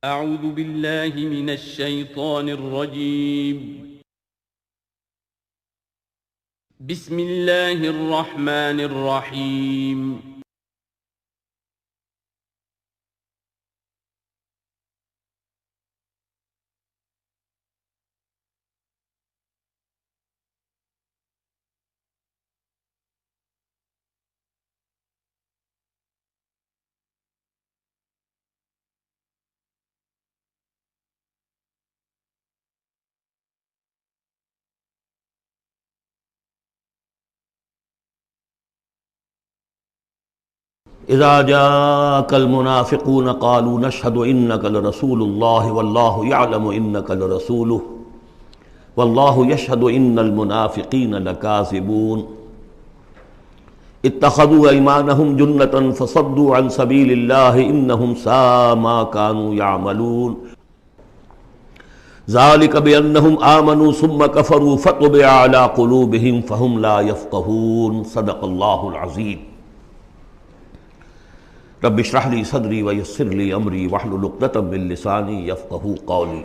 اعوذ باللہ من الشیطان الرجیم بسم اللہ الرحمن الرحیم اذا جاءك المنافقون قالوا نشهد انك لرسول الله والله يعلم انك لرسوله والله يشهد ان المنافقين لكاذبون اتخذوا ايمانهم جنة فصدوا عن سبيل الله انهم ساء ما كانوا يعملون ذلك بانهم امنوا ثم كفروا فطبع على قلوبهم فهم لا يفقهون صدق الله العظيم رب اشرح لي صدري ويسر لي امري واحلل عقدة من لساني يفقهوا قولي۔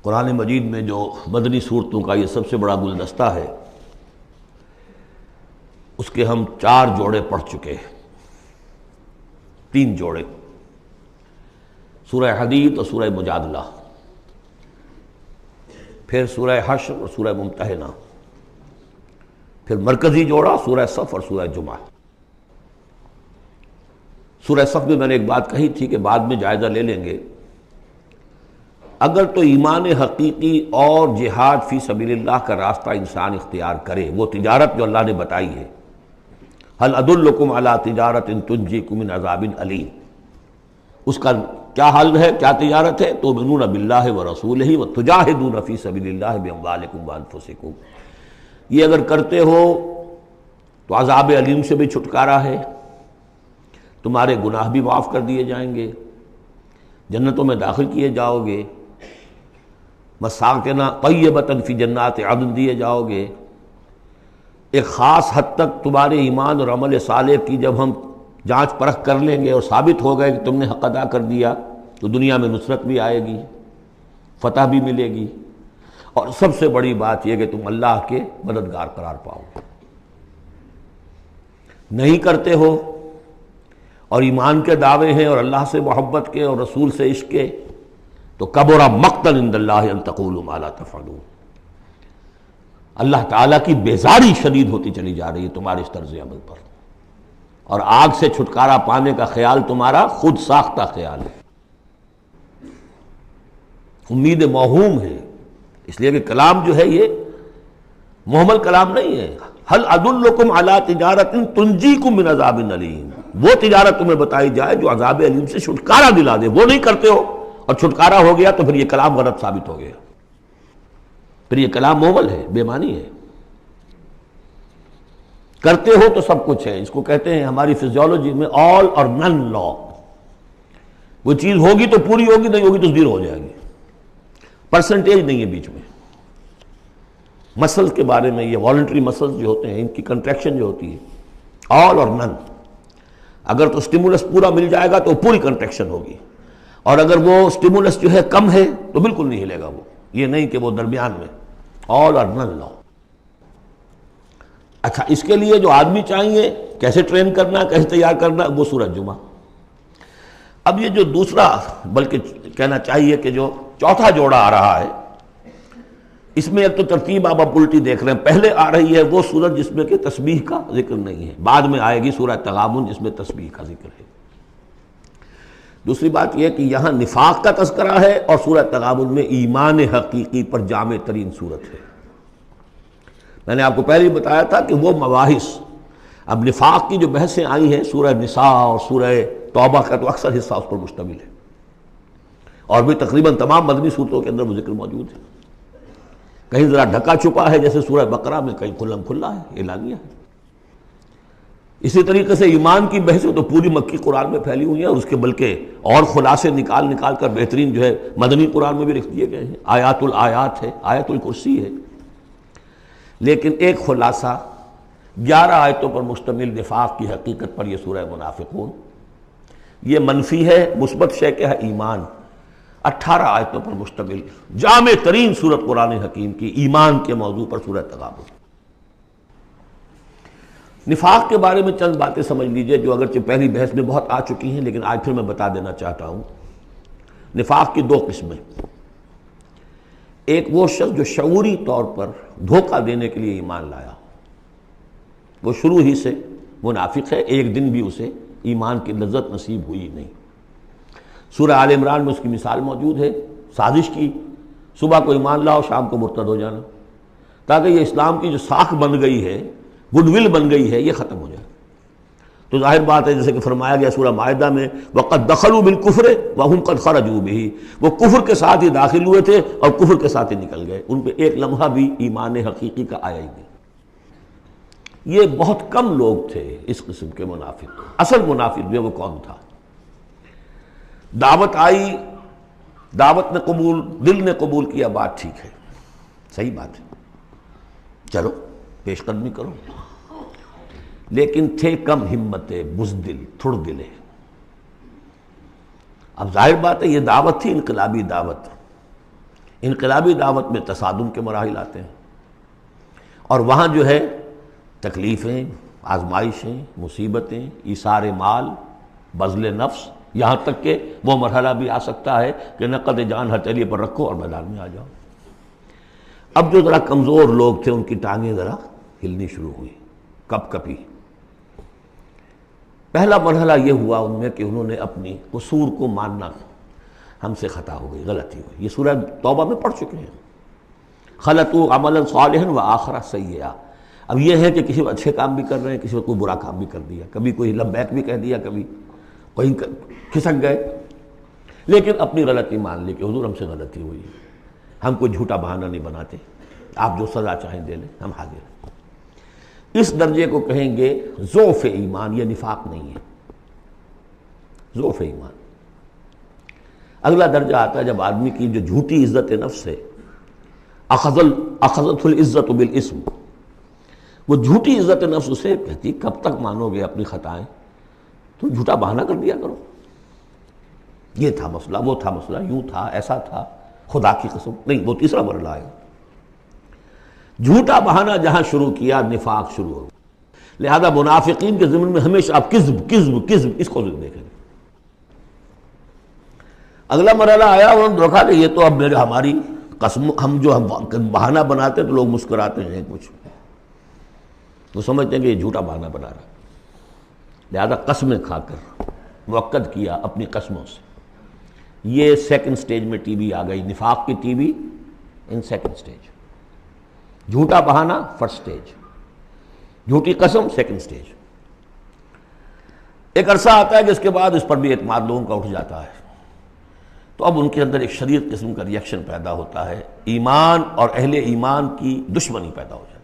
قرآن مجید میں جو مدنی صورتوں کا یہ سب سے بڑا گلدستہ ہے، اس کے ہم 4 جوڑے پڑھ چکے ہیں، 3 جوڑے، سورہ حدید اور سورہ مجادلہ، پھر سورہ حشر اور سورہ ممتحنہ، پھر مرکزی جوڑا سورہ صف اور سورہ جمعہ۔ سورہ صف میں نے ایک بات کہی تھی کہ بعد میں جائزہ لے لیں گے، اگر تو ایمان حقیقی اور جہاد فی سبیل اللہ کا راستہ انسان اختیار کرے، وہ تجارت جو اللہ نے بتائی ہے، هل ادلکم علی تجارت تنجیکم من عذاب علیم، اس کا کیا حل ہے، کیا تجارت ہے؟ تؤمنون باللہ ورسولہ وتجاہدون فی سبیل اللہ باموالکم وانفسکم، یہ اگر کرتے ہو تو عذاب علیم سے بھی چھٹکارا ہے، تمہارے گناہ بھی معاف کر دیے جائیں گے، جنتوں میں داخل کیے جاؤ گے، مساکن طیبۃ فی جنات عدن دیے جاؤ گے۔ ایک خاص حد تک تمہارے ایمان اور عمل صالح کی جب ہم جانچ پرکھ کر لیں گے اور ثابت ہو گئے کہ تم نے حق ادا کر دیا، تو دنیا میں نصرت بھی آئے گی، فتح بھی ملے گی، اور سب سے بڑی بات یہ کہ تم اللہ کے مددگار قرار پاؤ گے۔ نہیں کرتے ہو اور ایمان کے دعوے ہیں اور اللہ سے محبت کے اور رسول سے عشق کے، تو کبر مقتا عند اللہ ان تقولوا ما لا تفعلون، اللہ تعالیٰ کی بیزاری شدید ہوتی چلی جا رہی ہے تمہارے اس طرز عمل پر، اور آگ سے چھٹکارا پانے کا خیال تمہارا خود ساختہ خیال ہے، امید موہوم ہے، اس لیے کہ کلام جو ہے یہ محمل کلام نہیں ہے۔ هل ادلکم علی تجارت تنجیکم من عذاب علیم، وہ تجارت تمہیں بتائی جائے جو عذاب علیم سے چھٹکارا دلا دے، وہ نہیں کرتے ہو اور چھٹکارا ہو گیا تو پھر یہ کلام غلط ثابت ہو گیا، پھر یہ کلام محمل ہے، بے معنی ہے۔ کرتے ہو تو سب کچھ ہے، اس کو کہتے ہیں ہماری فزیولوجی میں آل اور نن لا، وہ چیز ہوگی تو پوری ہوگی، نہیں ہوگی تو زیرو ہو جائے گی، پرسنٹیج نہیں ہے بیچ میں۔ مسلز کے بارے میں، یہ والنٹری مسلز جو ہوتے ہیں، ان کی کنٹریکشن جو ہوتی ہے آل اور نن، اگر تو سٹیمولس پورا مل جائے گا تو پوری کنٹریکشن ہوگی، اور اگر وہ سٹیمولس جو ہے کم ہے تو بالکل نہیں ہلے گا وہ، یہ نہیں کہ وہ درمیان میں، آل اور نن لا۔ اچھا، اس کے لیے جو آدمی چاہیے کیسے ٹرین کرنا، کیسے تیار کرنا، وہ سورہ جمعہ۔ اب یہ جو دوسرا، بلکہ کہنا چاہیے کہ جو چوتھا جوڑا آ رہا ہے، اس میں ایک تو ترتیب آپ الٹی دیکھ رہے ہیں، پہلے آ رہی ہے وہ سورت جس میں کہ تسبیح کا ذکر نہیں ہے، بعد میں آئے گی سورہ تغابن جس میں تسبیح کا ذکر ہے۔ دوسری بات یہ کہ یہاں نفاق کا تذکرہ ہے، اور سورہ تغابن میں ایمان حقیقی پر جامع ترین سورت ہے۔ میں نے آپ کو پہلے ہی بتایا تھا کہ وہ مباحث، اب نفاق کی جو بحثیں آئی ہیں سورہ نساء اور سورہ توبہ کا تو اکثر حصہ اس پر مشتمل ہے، اور بھی تقریباً تمام مدنی صورتوں کے اندر وہ ذکر موجود ہے، کہیں ذرا ڈھکا چھپا ہے جیسے سورہ بقرہ میں، کہیں کھلم کھلا ہے، اعلانیہ ہے۔ اسی طریقے سے ایمان کی بحثیں تو پوری مکی قرآن میں پھیلی ہوئی ہیں، اور اس کے بلکہ اور خلاصے نکال نکال کر بہترین جو ہے مدنی قرآن میں بھی لکھ دیے گئے ہیں، آیات الآیات ہے، آیت الکرسی ہے۔ لیکن ایک خلاصہ 11 آیتوں پر مشتمل نفاق کی حقیقت پر یہ سورہ منافقون، یہ منفی ہے، مثبت شے کیا ہے؟ ایمان۔ 18 آیتوں پر مشتمل جامع ترین سورت قرآن حکیم کی ایمان کے موضوع پر سورہ تغابن۔ نفاق کے بارے میں چند باتیں سمجھ لیجئے جو اگرچہ پہلی بحث میں بہت آ چکی ہیں، لیکن آج پھر میں بتا دینا چاہتا ہوں۔ نفاق کی 2 قسمیں، ایک وہ شخص جو شعوری طور پر دھوکہ دینے کے لیے ایمان لایا، وہ شروع ہی سے منافق ہے، ایک دن بھی اسے ایمان کی لذت نصیب ہوئی نہیں۔ سورہ آل عمران میں اس کی مثال موجود ہے، سازش کی، صبح کو ایمان لاؤ، شام کو مرتد ہو جانا، تاکہ یہ اسلام کی جو ساکھ بن گئی ہے، گڈ ول بن گئی ہے، یہ ختم ہو جائے۔ تو ظاہر بات ہے جیسے کہ فرمایا گیا سورہ مائدہ میں وَقَدْ دَخَلُوا بِالْكُفْرِ وَهُمْ قَدْ خَرَجُوا بِهِ، وہ کفر کے ساتھ ہی داخل ہوئے تھے اور کفر کے ساتھ ہی نکل گئے، ان پہ ایک لمحہ بھی ایمان حقیقی کا آیا ہی نہیں۔ یہ بہت کم لوگ تھے اس قسم کے منافق۔ اصل منافق جو وہ کون تھا؟ دعوت آئی، دعوت نے قبول، دل نے قبول کیا، بات ٹھیک ہے، صحیح بات ہے، چلو پیش قدمی کرو، لیکن تھے کم ہمتیں، بزدل، تھڑ دلے۔ اب ظاہر بات ہے یہ دعوت تھی انقلابی دعوت، انقلابی دعوت میں تصادم کے مراحل آتے ہیں، اور وہاں جو ہے تکلیفیں، آزمائشیں، مصیبتیں، ایثار مال، بذل نفس، یہاں تک کہ وہ مرحلہ بھی آ سکتا ہے کہ نقد جان ہتھیلی پر رکھو اور میدان میں آ جاؤ۔ اب جو ذرا کمزور لوگ تھے ان کی ٹانگیں ذرا ہلنی شروع ہوئی، کپ کپی۔ پہلا مرحلہ یہ ہوا ان میں کہ انہوں نے اپنی قصور کو ماننا، ہم سے خطا ہو گئی، غلطی ہوئی۔ یہ سورہ توبہ میں پڑھ چکے ہیں، خلطوا عملا صالحا وآخر سیئا۔ اب یہ ہے کہ کسی اچھے کام بھی کر رہے ہیں، کسی کو کوئی برا کام بھی کر دیا، کبھی کوئی لبیک بھی کہہ دیا، کبھی کوئی کھسک گئے، لیکن اپنی غلطی مان لی کہ حضور ہم سے غلطی ہوئی، ہم کوئی جھوٹا بہانہ نہیں بناتے، آپ جو سزا چاہیں دے لیں، ہم حاضر ہیں۔ اس درجے کو کہیں گے ضعف ایمان، یہ نفاق نہیں ہے، ضعف ایمان۔ اگلا درجہ آتا ہے جب آدمی کی جو جھوٹی عزت نفس ہے، اخذت العزت بالاسم، وہ جھوٹی عزت نفس اسے کہتی کب تک مانو گے اپنی خطائیں، تم جھوٹا بہانہ کر دیا کرو، یہ تھا مسئلہ، وہ تھا مسئلہ، یوں تھا، ایسا تھا، خدا کی قسم نہیں۔ وہ تیسرا مرحلہ ہے، جھوٹا بہانہ جہاں شروع کیا نفاق شروع ہو۔ لہذا منافقین کے ضمن میں ہمیشہ آپ کذب کذب کذب اس کو دیکھیں۔ اگلا مرحلہ آیا، انہوں نے دیکھا کہ یہ تو اب ہماری قسم، ہم جو بہانہ بناتے تو لوگ مسکراتے ہیں، کچھ وہ سمجھتے ہیں کہ یہ جھوٹا بہانہ بنا رہا ہے، لہذا قسمیں کھا کر مؤکد کیا اپنی قسموں سے۔ یہ سیکنڈ سٹیج میں ٹی وی آ گئی، نفاق کی T V in second stage, جھوٹا بہانہ فرسٹ سٹیج، جھوٹی قسم سیکنڈ سٹیج۔ ایک عرصہ آتا ہے کہ اس کے بعد اس پر بھی اعتماد لوگوں کا اٹھ جاتا ہے، تو اب ان کے اندر ایک شدید قسم کا ریئیکشن پیدا ہوتا ہے، ایمان اور اہل ایمان کی دشمنی پیدا ہو جاتی ہے،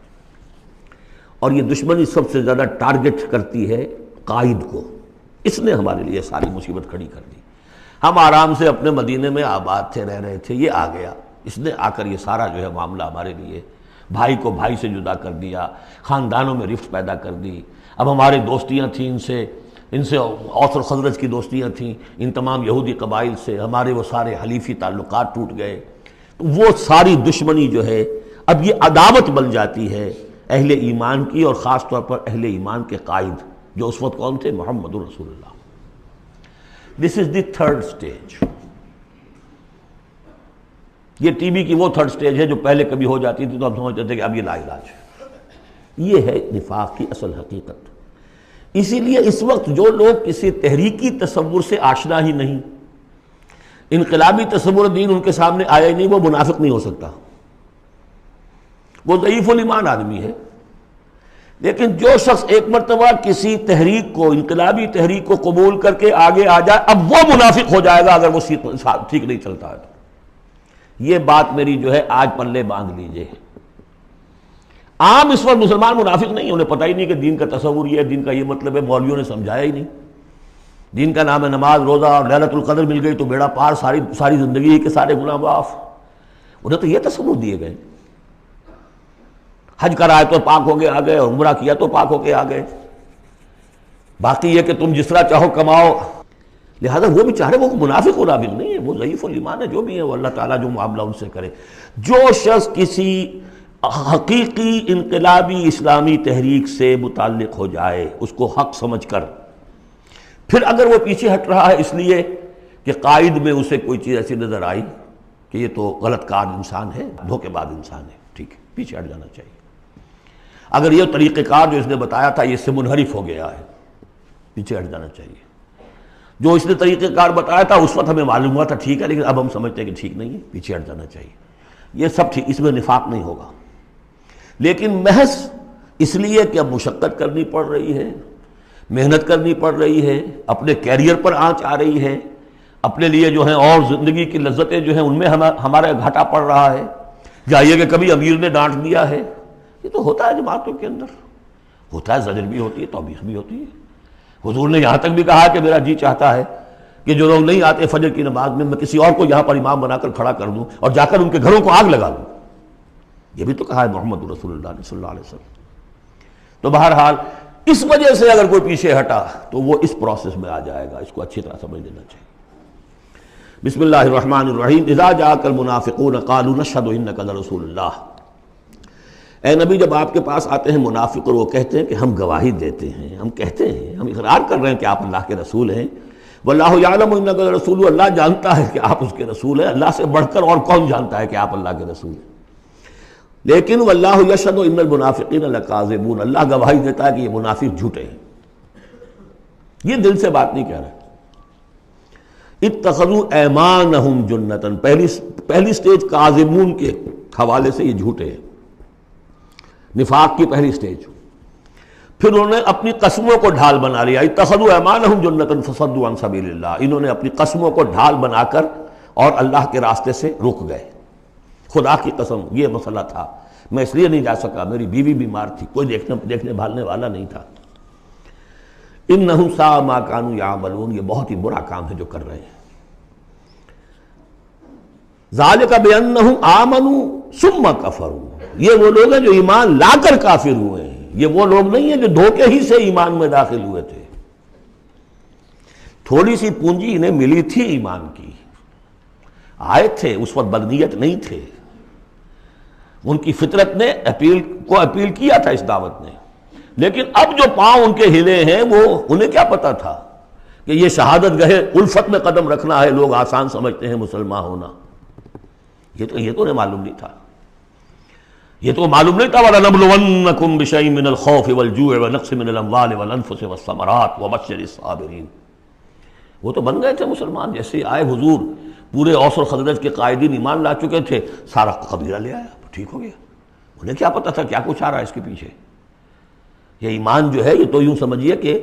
اور یہ دشمنی سب سے زیادہ ٹارگٹ کرتی ہے قائد کو۔ اس نے ہمارے لیے ساری مصیبت کھڑی کر دی، ہم آرام سے اپنے مدینے میں آباد تھے، رہ رہے تھے، یہ آ گیا، اس نے آ کر یہ سارا جو ہے معاملہ ہمارے لیے، بھائی کو بھائی سے جدا کر دیا، خاندانوں میں رفت پیدا کر دی۔ اب ہماری دوستیاں تھیں ان سے اوس اور خزرج کی دوستیاں تھیں، ان تمام یہودی قبائل سے ہمارے وہ سارے حلیفی تعلقات ٹوٹ گئے، تو وہ ساری دشمنی جو ہے اب یہ عداوت بن جاتی ہے اہل ایمان کی، اور خاص طور پر اہل ایمان کے قائد جو اس وقت کون تھے؟ محمد رسول اللہ۔ دس از دی تھرڈ سٹیج۔ یہ ٹی بی کی وہ تھرڈ سٹیج ہے جو پہلے کبھی ہو جاتی تھی تو ہم سمجھتے تھے کہ اب یہ لا علاج ہے۔ یہ ہے نفاق کی اصل حقیقت۔ اسی لیے اس وقت جو لوگ کسی تحریکی تصور سے آشنا ہی نہیں، انقلابی تصور دین ان کے سامنے آیا ہی نہیں، وہ منافق نہیں ہو سکتا، وہ ضعیف الایمان آدمی ہے۔ لیکن جو شخص ایک مرتبہ کسی تحریک کو، انقلابی تحریک کو قبول کر کے آگے آ جائے، اب وہ منافق ہو جائے گا اگر وہ ٹھیک نہیں چلتا ہے۔ یہ بات میری جو ہے آج پلے باندھ لیجئے۔ عام اس وقت مسلمان منافق نہیں، انہیں پتہ ہی نہیں کہ دین کا تصور یہ ہے، دین کا یہ مطلب ہے، مولویوں نے سمجھایا ہی نہیں۔ دین کا نام ہے نماز، روزہ، اور لیلۃ القدر مل گئی تو بیڑا پار، ساری زندگی کے سارے گناہ معاف۔ انہیں تو یہ تصور دیے گئے، حج کرائے تو پاک ہو کے آ گئے، اور عمرہ کیا تو پاک ہو کے آ گئے، باقی یہ کہ تم جس طرح چاہو کماؤ۔ لہذا وہ بیچارے وہ منافق نہیں ہے، وہ ضعیف الایمان ہے، جو بھی ہے وہ اللہ تعالیٰ جو معاملہ ان سے کرے۔ جو شخص کسی حقیقی انقلابی اسلامی تحریک سے متعلق ہو جائے اس کو حق سمجھ کر، پھر اگر وہ پیچھے ہٹ رہا ہے اس لیے کہ قائد میں اسے کوئی چیز ایسی نظر آئی کہ یہ تو غلط کار انسان ہے، دھوکے باز انسان ہے، ٹھیک ہے، پیچھے ہٹ جانا چاہیے۔ اگر یہ طریقہ کار جو اس نے بتایا تھا یہ اس سے منحرف ہو گیا ہے، پیچھے ہٹ جانا چاہیے۔ جو اس نے طریقہ کار بتایا تھا اس وقت ہمیں معلوم ہوا تھا ٹھیک ہے، لیکن اب ہم سمجھتے ہیں کہ ٹھیک نہیں ہے، پیچھے ہٹ جانا چاہیے۔ یہ سب ٹھیک، اس میں نفاق نہیں ہوگا، لیکن محض اس لیے کہ اب مشقت کرنی پڑ رہی ہے، محنت کرنی پڑ رہی ہے، اپنے کیریئر پر آنچ آ رہی ہے، اپنے لیے جو ہیں اور زندگی کی لذتیں جو ہیں ان میں ہمارا گھاٹا پڑ رہا ہے، یا یہ کہ کبھی امیر نے ڈانٹ دیا ہے، یہ تو ہوتا ہے جماعتوں کے اندر، ہوتا ہے، زجر بھی ہوتی ہے، توبیخ بھی ہوتی ہے۔ حضور نے یہاں تک بھی کہا کہ میرا جی چاہتا ہے کہ جو لوگ نہیں آتے فجر کی نماز میں کسی اور کو یہاں پر امام بنا کر کھڑا کر دوں اور جا کر ان کے گھروں کو آگ لگا دوں، یہ بھی تو کہا ہے محمد رسول اللہ صلی اللہ علیہ وسلم۔ تو بہرحال اس وجہ سے اگر کوئی پیچھے ہٹا تو وہ اس پروسیس میں آ جائے گا، اس کو اچھی طرح سمجھ لینا چاہیے۔ بسم اللہ الرحمن الرحیم، اذا جاءک المنافقون قالوا نشهد انک لرسول اللہ۔ اے نبی جب آپ کے پاس آتے ہیں منافق اور وہ کہتے ہیں کہ ہم گواہی دیتے ہیں، ہم کہتے ہیں، ہم اقرار کر رہے ہیں کہ آپ اللہ کے رسول ہیں، واللہ یعلم انک لرسول، اللہ جانتا ہے کہ آپ اس کے رسول ہیں، اللہ سے بڑھ کر اور کون جانتا ہے کہ آپ اللہ کے رسول ہیں، لیکن واللہ یشہد ان المنافقین لکاذبون، اللہ گواہی دیتا ہے کہ یہ منافق جھوٹے ہیں، یہ دل سے بات نہیں کہہ رہے۔ اتخذوا ایمانہم جنۃ، پہلی سٹیج کاذبون کے حوالے سے یہ جھوٹے ہیں، نفاق کی پہلی سٹیج۔ پھر انہوں نے اپنی قسموں کو ڈھال بنا لیا، اتخذوا ایمانہم جنۃ فصدوا عن سبیل اللہ، انہوں نے اپنی قسموں کو ڈھال بنا کر اور اللہ کے راستے سے رک گئے۔ خدا کی قسم یہ مسئلہ تھا، میں اس لیے نہیں جا سکا، میری بیوی بیمار تھی، کوئی دیکھنے بھالنے والا نہیں تھا۔ انہم ساء ما کانوا یعملون، یہ بہت ہی برا کام ہے جو کر رہے ہیں۔ ذالک بانہم آمنوا ثم کفروا، یہ وہ لوگ ہیں جو ایمان لا کر کافر ہوئے ہیں، یہ وہ لوگ نہیں ہیں جو دھوکے ہی سے ایمان میں داخل ہوئے تھے۔ تھوڑی سی پونجی انہیں ملی تھی ایمان کی، آئے تھے، اس وقت بدنیت نہیں تھے، ان کی فطرت نے اپیل کیا تھا اس دعوت نے، لیکن اب جو پاؤں ان کے ہلے ہیں وہ انہیں کیا پتا تھا کہ یہ شہادت گاہ الفت میں قدم رکھنا ہے، لوگ آسان سمجھتے ہیں مسلمان ہونا، یہ تو انہیں معلوم نہیں تھا، یہ تو معلوم نہیں تھا۔ وَلَنَبْلُوَنَّكُمْ بِشَيْءٍ مِّنَ الْخَوْفِ وَالْجُوعِ وَنَقْصٍ مِّنَ الْأَمْوَالِ وَالْأَنفُسِ وَالثَّمَرَاتِ وَبَشِّرِ الصَّابِرِينَ، وہ تو بن گئے تھے مسلمان، جیسے آئے حضور، پورے اوس اور خزرج کے قائدین ایمان لا چکے تھے، سارا قبیلہ لے آیا، ٹھیک ہو گیا، انہیں کیا پتا تھا کیا کچھ آ رہا ہے اس کے پیچھے۔ یہ ایمان جو ہے یہ تو یوں سمجھیے کہ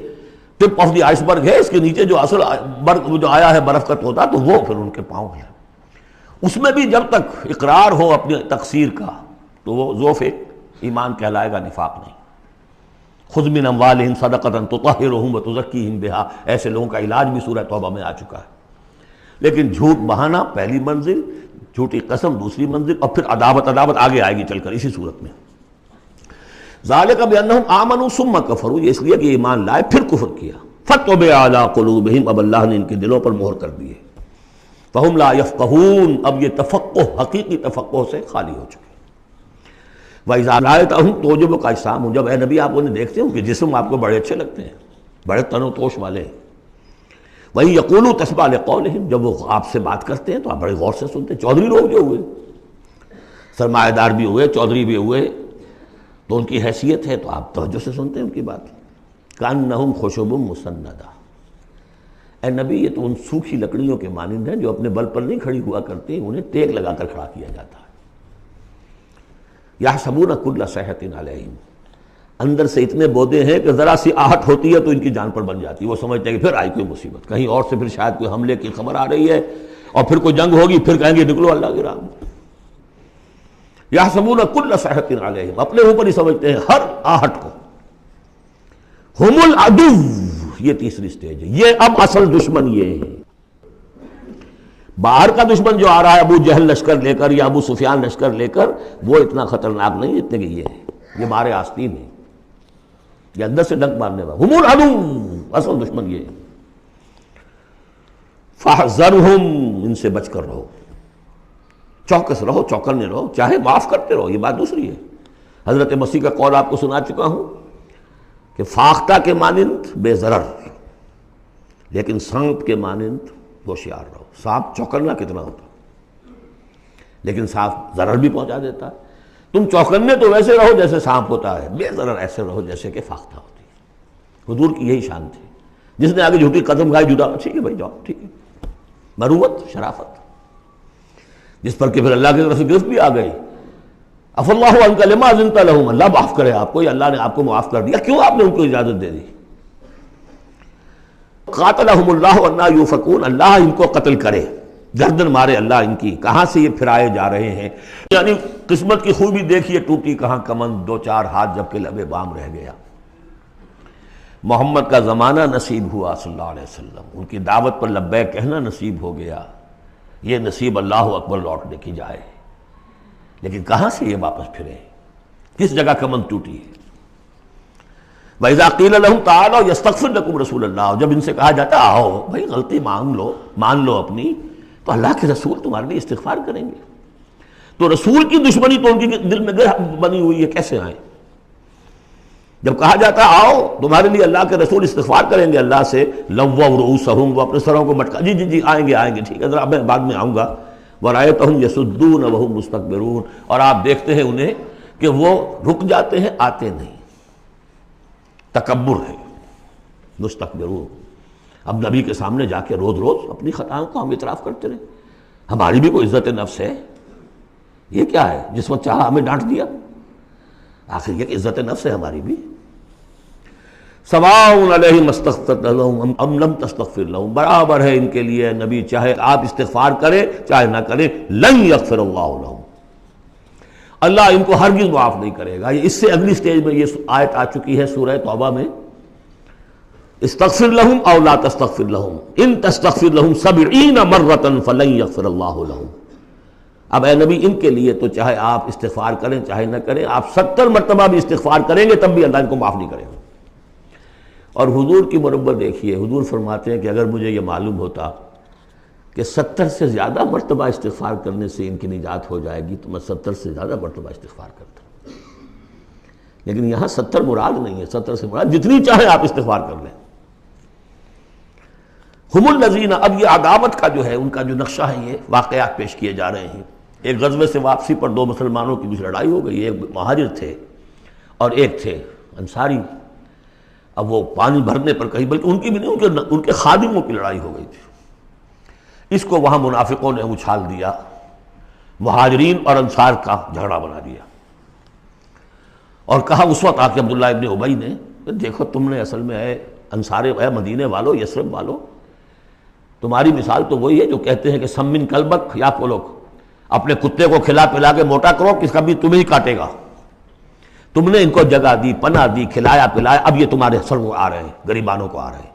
ٹپ آف دی آئس برگ ہے، اس کے نیچے جو اصل برگ جو آیا ہے برف کا توتا، تو وہ پھر ان کے پاؤں ہے، اس میں بھی جب تک اقرار ہو اپنے تقصیر کا تو وہ ذوف ایمان کہلائے گا، نفاق نہیں۔ خذ من اموالہم صدقۃ تطہرہم وتزکیہم بہا، ایسے لوگوں کا علاج بھی سورہ توبہ میں آ چکا ہے۔ لیکن جھوٹ بہانا پہلی منزل، جھوٹی قسم دوسری منزل، اور پھر عداوت آگے آئے گی چل کر اسی صورت میں۔ ذالک بانہم آمنوا ثم کفروا، یہ اس لیے کہ ایمان لائے پھر کفر کیا۔ فطبع علی قلوبہم، اب اللہ نے ان کے دلوں پر مہر کر دی ہے۔ فہم لا یفقہون، اب یہ تفقہ حقیقی تفقہ سے خالی ہو چکے۔ وَإِذَا رَأَيْتَهُمْ تُعْجِبُكَ أَجْسَامُهُمْ، جب اے نبی آپ انہیں دیکھتے ہو کہ جسم آپ کو بڑے اچھے لگتے ہیں، بڑے تن و توش والے ہیں۔ وَإِن يَقُولُوا تَسْمَعْ لِقَوْلِهِمْ، جب وہ آپ سے بات کرتے ہیں تو آپ بڑے غور سے سنتے ہیں۔ چودھری لوگ جو ہوئے، سرمایہ دار بھی ہوئے، چودھری بھی ہوئے، تو ان کی حیثیت ہے تو آپ توجہ سے سنتے ہیں ان کی بات۔ كَأَنَّهُمْ خُشُبٌ مُّسَنَّدَةٌ، اے نبی یہ تو ان سوکھی لکڑیوں کے مانند ہیں جو اپنے بل پر نہیں کھڑی ہوا کرتی، انہیں ٹیک لگا کر کھڑا کیا جاتا ہے۔ یحسبون کل صیحۃ علیہم، اندر سے اتنے بودے ہیں کہ ذرا سی آہٹ ہوتی ہے تو ان کی جان پر بن جاتی ہے، وہ سمجھتے ہیں کہ پھر آئی کوئی مصیبت، کہیں اور سے پھر شاید کوئی حملے کی خبر آ رہی ہے، اور پھر کوئی جنگ ہوگی، پھر کہیں گے نکلو اللہ کی راہ میں۔ یحسبون کل صیحۃ علیہم، اپنے اوپر ہی سمجھتے ہیں ہر آہٹ کو۔ ہم العدو، یہ تیسری سٹیج ہے، یہ اب اصل دشمن یہ ہے۔ باہر کا دشمن جو آ رہا ہے ابو جہل لشکر لے کر یا ابو سفیان لشکر لے کر، وہ اتنا خطرناک نہیں جتنے کہ یہ ہے، یہ مارے آستین ہے، یہ اندر سے ڈنک مارنے والا۔ ہم العدو، اصل دشمن یہ ہے۔ فاحذرہم، ان سے بچ کر رہو، چوکس رہو، چوکنے رہو، چاہے معاف کرتے رہو، یہ بات دوسری ہے۔ حضرت مسیح کا قول آپ کو سنا چکا ہوں کہ فاختہ کے مانند بے ضرر، لیکن سانپ کے مانند ہوشیار رہو۔ سانپ چوکنا کتنا ہوتا، لیکن سانپ ضرر بھی پہنچا دیتا ہے۔ تم چوکنے تو ویسے رہو جیسے سانپ ہوتا ہے، بے ضرر ایسے رہو جیسے کہ فاختہ ہوتی ہے۔ حضور کی یہی شان تھی۔ جس نے آگے جھوٹی قدم کھائی، جھوٹا ٹھیک ہے بھائی جاؤ، ٹھیک ہے، مروت، شرافت، جس پر کہ پھر اللہ کی طرف سے گرفت بھی آ گئی۔ عفو اللہ عنک لما اذنت لہم، اللہ معاف کرے آپ کو، یا اللہ نے آپ کو معاف کر دیا، کیوں آپ نے ان کو اجازت دے دی؟ قاتلہم اللہ انا یوفکون، اللہ ان کو قتل کرے، گردن مارے اللہ ان کی، کہاں سے یہ پھرائے جا رہے ہیں۔ یعنی قسمت کی خوبی دیکھیے، ٹوٹی کہاں کمند، دو چار ہاتھ جب کہ لبے بام رہ گیا۔ محمد کا زمانہ نصیب ہوا صلی اللہ علیہ وسلم، ان کی دعوت پر لبیک کہنا نصیب ہو گیا، یہ نصیب اللہ اکبر لوٹنے کی جائے، لیکن کہاں سے یہ واپس پھرے، کس جگہ کمند ٹوٹی ہے۔ وَإِذَا قِيلَ لَهُمْ تَعَالَوْا يَسْتَغْفِرْ لَكُمْ رَسُولُ اللَّهُ، جب ان سے کہا جاتا آؤ بھائی غلطی مان لو اپنی، تو اللہ کے رسول تمہارے لیے استغفار کریں گے۔ تو رسول کی دشمنی تو ان کے دل میں گرہ بنی ہوئی ہے، کیسے آئیں؟ جب کہا جاتا آؤ تمہارے لیے اللہ کے رسول استغفار کریں گے اللہ سے، لووا رؤوسہم، وہ اپنے سروں کو مٹکا، جی جی جی آئیں گے ٹھیک ہے، ذرا میں بعد میں آؤں گا۔ ورأیتہم یصدون وہم مستکبرون، اور آپ دیکھتے ہیں انہیں کہ وہ رک جاتے ہیں، آتے نہیں، تکبر ہے، مستکبرون۔ اب نبی کے سامنے جا کے روز روز اپنی خطاؤں کو ہم اعتراف کرتے رہے، ہماری بھی کوئی عزت نفس ہے؟ یہ کیا ہے جس وقت چاہا ہمیں ڈانٹ دیا؟ آخر یہ کہ عزت نفس ہے ہماری بھی۔ سواء علیہم استغفرت لہم ام لم تستغفر لہم، برابر ہے ان کے لیے نبی، چاہے آپ استغفار کریں چاہے نہ کریں، لن یغفر اللہ لہم، اللہ ان کو ہرگز معاف نہیں کرے گا۔ اس سے اگلی سٹیج میں یہ آیت آ چکی ہے سورہ توبہ میں، استغفر لہم او لا تستغفر لہم ان تستغفر لہم 70 مرۃ فلن یغفر اللہ لہم۔ اب اے نبی ان کے لیے تو چاہے آپ استغفار کریں چاہے نہ کریں، آپ 70 مرتبہ بھی استغفار کریں گے تب بھی اللہ ان کو معاف نہیں کرے گا۔ اور حضور کی مربت دیکھیے، حضور فرماتے ہیں کہ اگر مجھے یہ معلوم ہوتا کہ 70 سے زیادہ مرتبہ استغفار کرنے سے ان کی نجات ہو جائے گی تو میں 70 سے زیادہ مرتبہ استغفار کرتا، لیکن یہاں 70 مراد نہیں ہے، 70 سے مراد جتنی چاہے آپ استغفار کر لیں۔ ہم الذین، اب یہ عداوت کا جو ہے ان کا جو نقشہ ہے، یہ واقعات پیش کیے جا رہے ہیں۔ ایک غزوے سے واپسی پر دو مسلمانوں کی بیچ لڑائی ہو گئی، ایک مہاجر تھے اور ایک تھے انصاری۔ اب وہ پانی بھرنے پر کہیں، بلکہ ان کی بھی نہیں، ان کے خادموں کی لڑائی ہو گئی تھی۔ اس کو وہاں منافقوں نے اچھال دیا، مہاجرین اور انصار کا جھگڑا بنا دیا، اور کہا اس وقت آ کے عبداللہ ابن ابی نے، دیکھو تم نے اصل میں اے انصار، اے مدینے والو، یثرب والو، تمہاری مثال تو وہی ہے جو کہتے ہیں کہ سمن کلبک یا کو لوگ، اپنے کتے کو کھلا پلا کے موٹا کرو، کس کا بھی تمہیں ہی کاٹے گا۔ تم نے ان کو جگہ دی، پناہ دی، کھلایا پلایا، اب یہ تمہارے سر کو آ رہے ہیں، غریبانوں کو آ رہے ہیں۔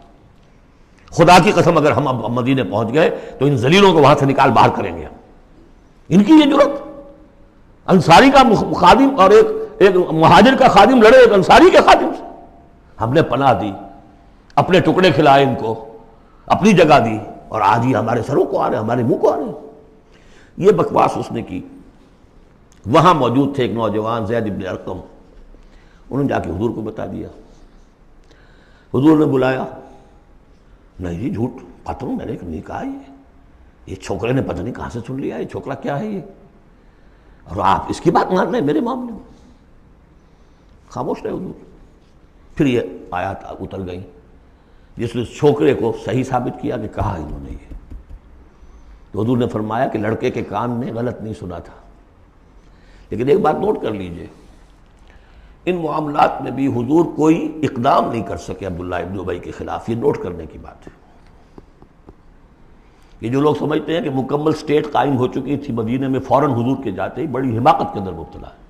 خدا کی قسم اگر ہم اب مدینے پہنچ گئے تو ان ذلیلوں کو وہاں سے نکال باہر کریں گے۔ ان کی یہ جرت، انصاری کا خادم اور ایک مہاجر کا خادم لڑے ایک انصاری کے خادم سے، ہم نے پناہ دی، اپنے ٹکڑے کھلائے، ان کو اپنی جگہ دی، اور آج ہی ہمارے سروں کو آ رہے ہیں، ہمارے منہ کو آ رہے ہیں۔ یہ بکواس اس نے کی۔ وہاں موجود تھے ایک نوجوان زید بن ارقم، انہوں نے جا کے حضور کو بتا دیا۔ حضور نے بلایا، نہیں جی جھوٹ قطر، میں نے نہیں کہا، یہ چھوکرے نے پتہ نہیں کہاں سے سن لیا، یہ چھوکرا کیا ہے یہ، اور آپ اس کی بات مان رہے ہیں میرے معاملے میں۔ خاموش رہے حضور۔ پھر یہ آیات اتر گئیں جس نے چھوکرے کو صحیح ثابت کیا کہ کہا انہوں نے یہ۔ تو حضور نے فرمایا کہ لڑکے کے کان نے غلط نہیں سنا تھا، لیکن ایک بات نوٹ کر لیجئے، ان معاملات میں بھی حضور کوئی اقدام نہیں کر سکے عبداللہ ابن ابی کے خلاف، یہ نوٹ کرنے کی بات ہے۔ یہ جو لوگ سمجھتے ہیں کہ مکمل سٹیٹ قائم ہو چکی تھی مدینے میں، فوراً حضور کے جاتے ہی بڑی حماقت کے اندر مبتلا ہے۔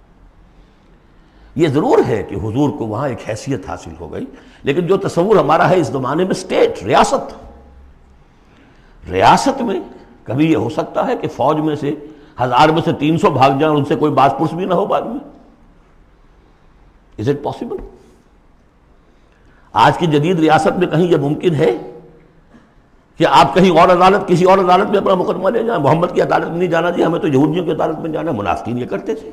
یہ ضرور ہے کہ حضور کو وہاں ایک حیثیت حاصل ہو گئی، لیکن جو تصور ہمارا ہے اس زمانے میں سٹیٹ، ریاست میں کبھی یہ ہو سکتا ہے کہ فوج میں سے 1000 میں سے 300 بھاگ جائیں، ان سے کوئی باز پرس بھی نہ ہو بعد میں؟ Is it possible؟ آج کی جدید ریاست میں کہیں یہ ممکن ہے؟ کہ آپ کہیں اور عدالت کسی اور عدالت میں اپنا مقدمہ لے جائیں، محمد کی عدالت میں نہیں جانا جی، ہمیں تو یہودیوں کی عدالت میں جانا ہے۔ منافقین یہ کرتے تھے،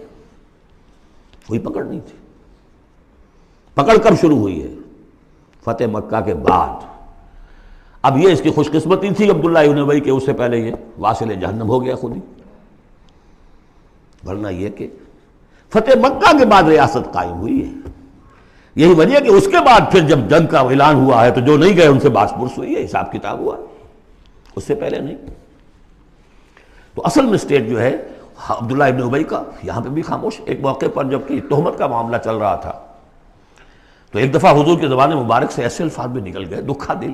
کوئی پکڑ نہیں تھی۔ پکڑ کب شروع ہوئی ہے؟ فتح مکہ کے بعد۔ اب یہ اس کی خوش قسمتی تھی عبداللہ ابن ابی کہ اس سے پہلے یہ واصل جہنم ہو گیا خود ہی، ورنہ یہ کہ فتح مکہ کے بعد ریاست قائم ہوئی ہے۔ یہی وجہ کہ اس کے بعد پھر جب جنگ کا اعلان ہوا ہے تو جو نہیں گئے ان سے باس پرس ہوئی ہے، حساب کتاب ہوا، اس سے پہلے نہیں۔ تو اصل میں اسٹیٹ جو ہے عبداللہ ابن ابی کا یہاں پہ بھی خاموش۔ ایک موقع پر جب کہ تہمت کا معاملہ چل رہا تھا تو ایک دفعہ حضور کے زبان مبارک سے ایسے الفاظ بھی نکل گئے، دکھا دل،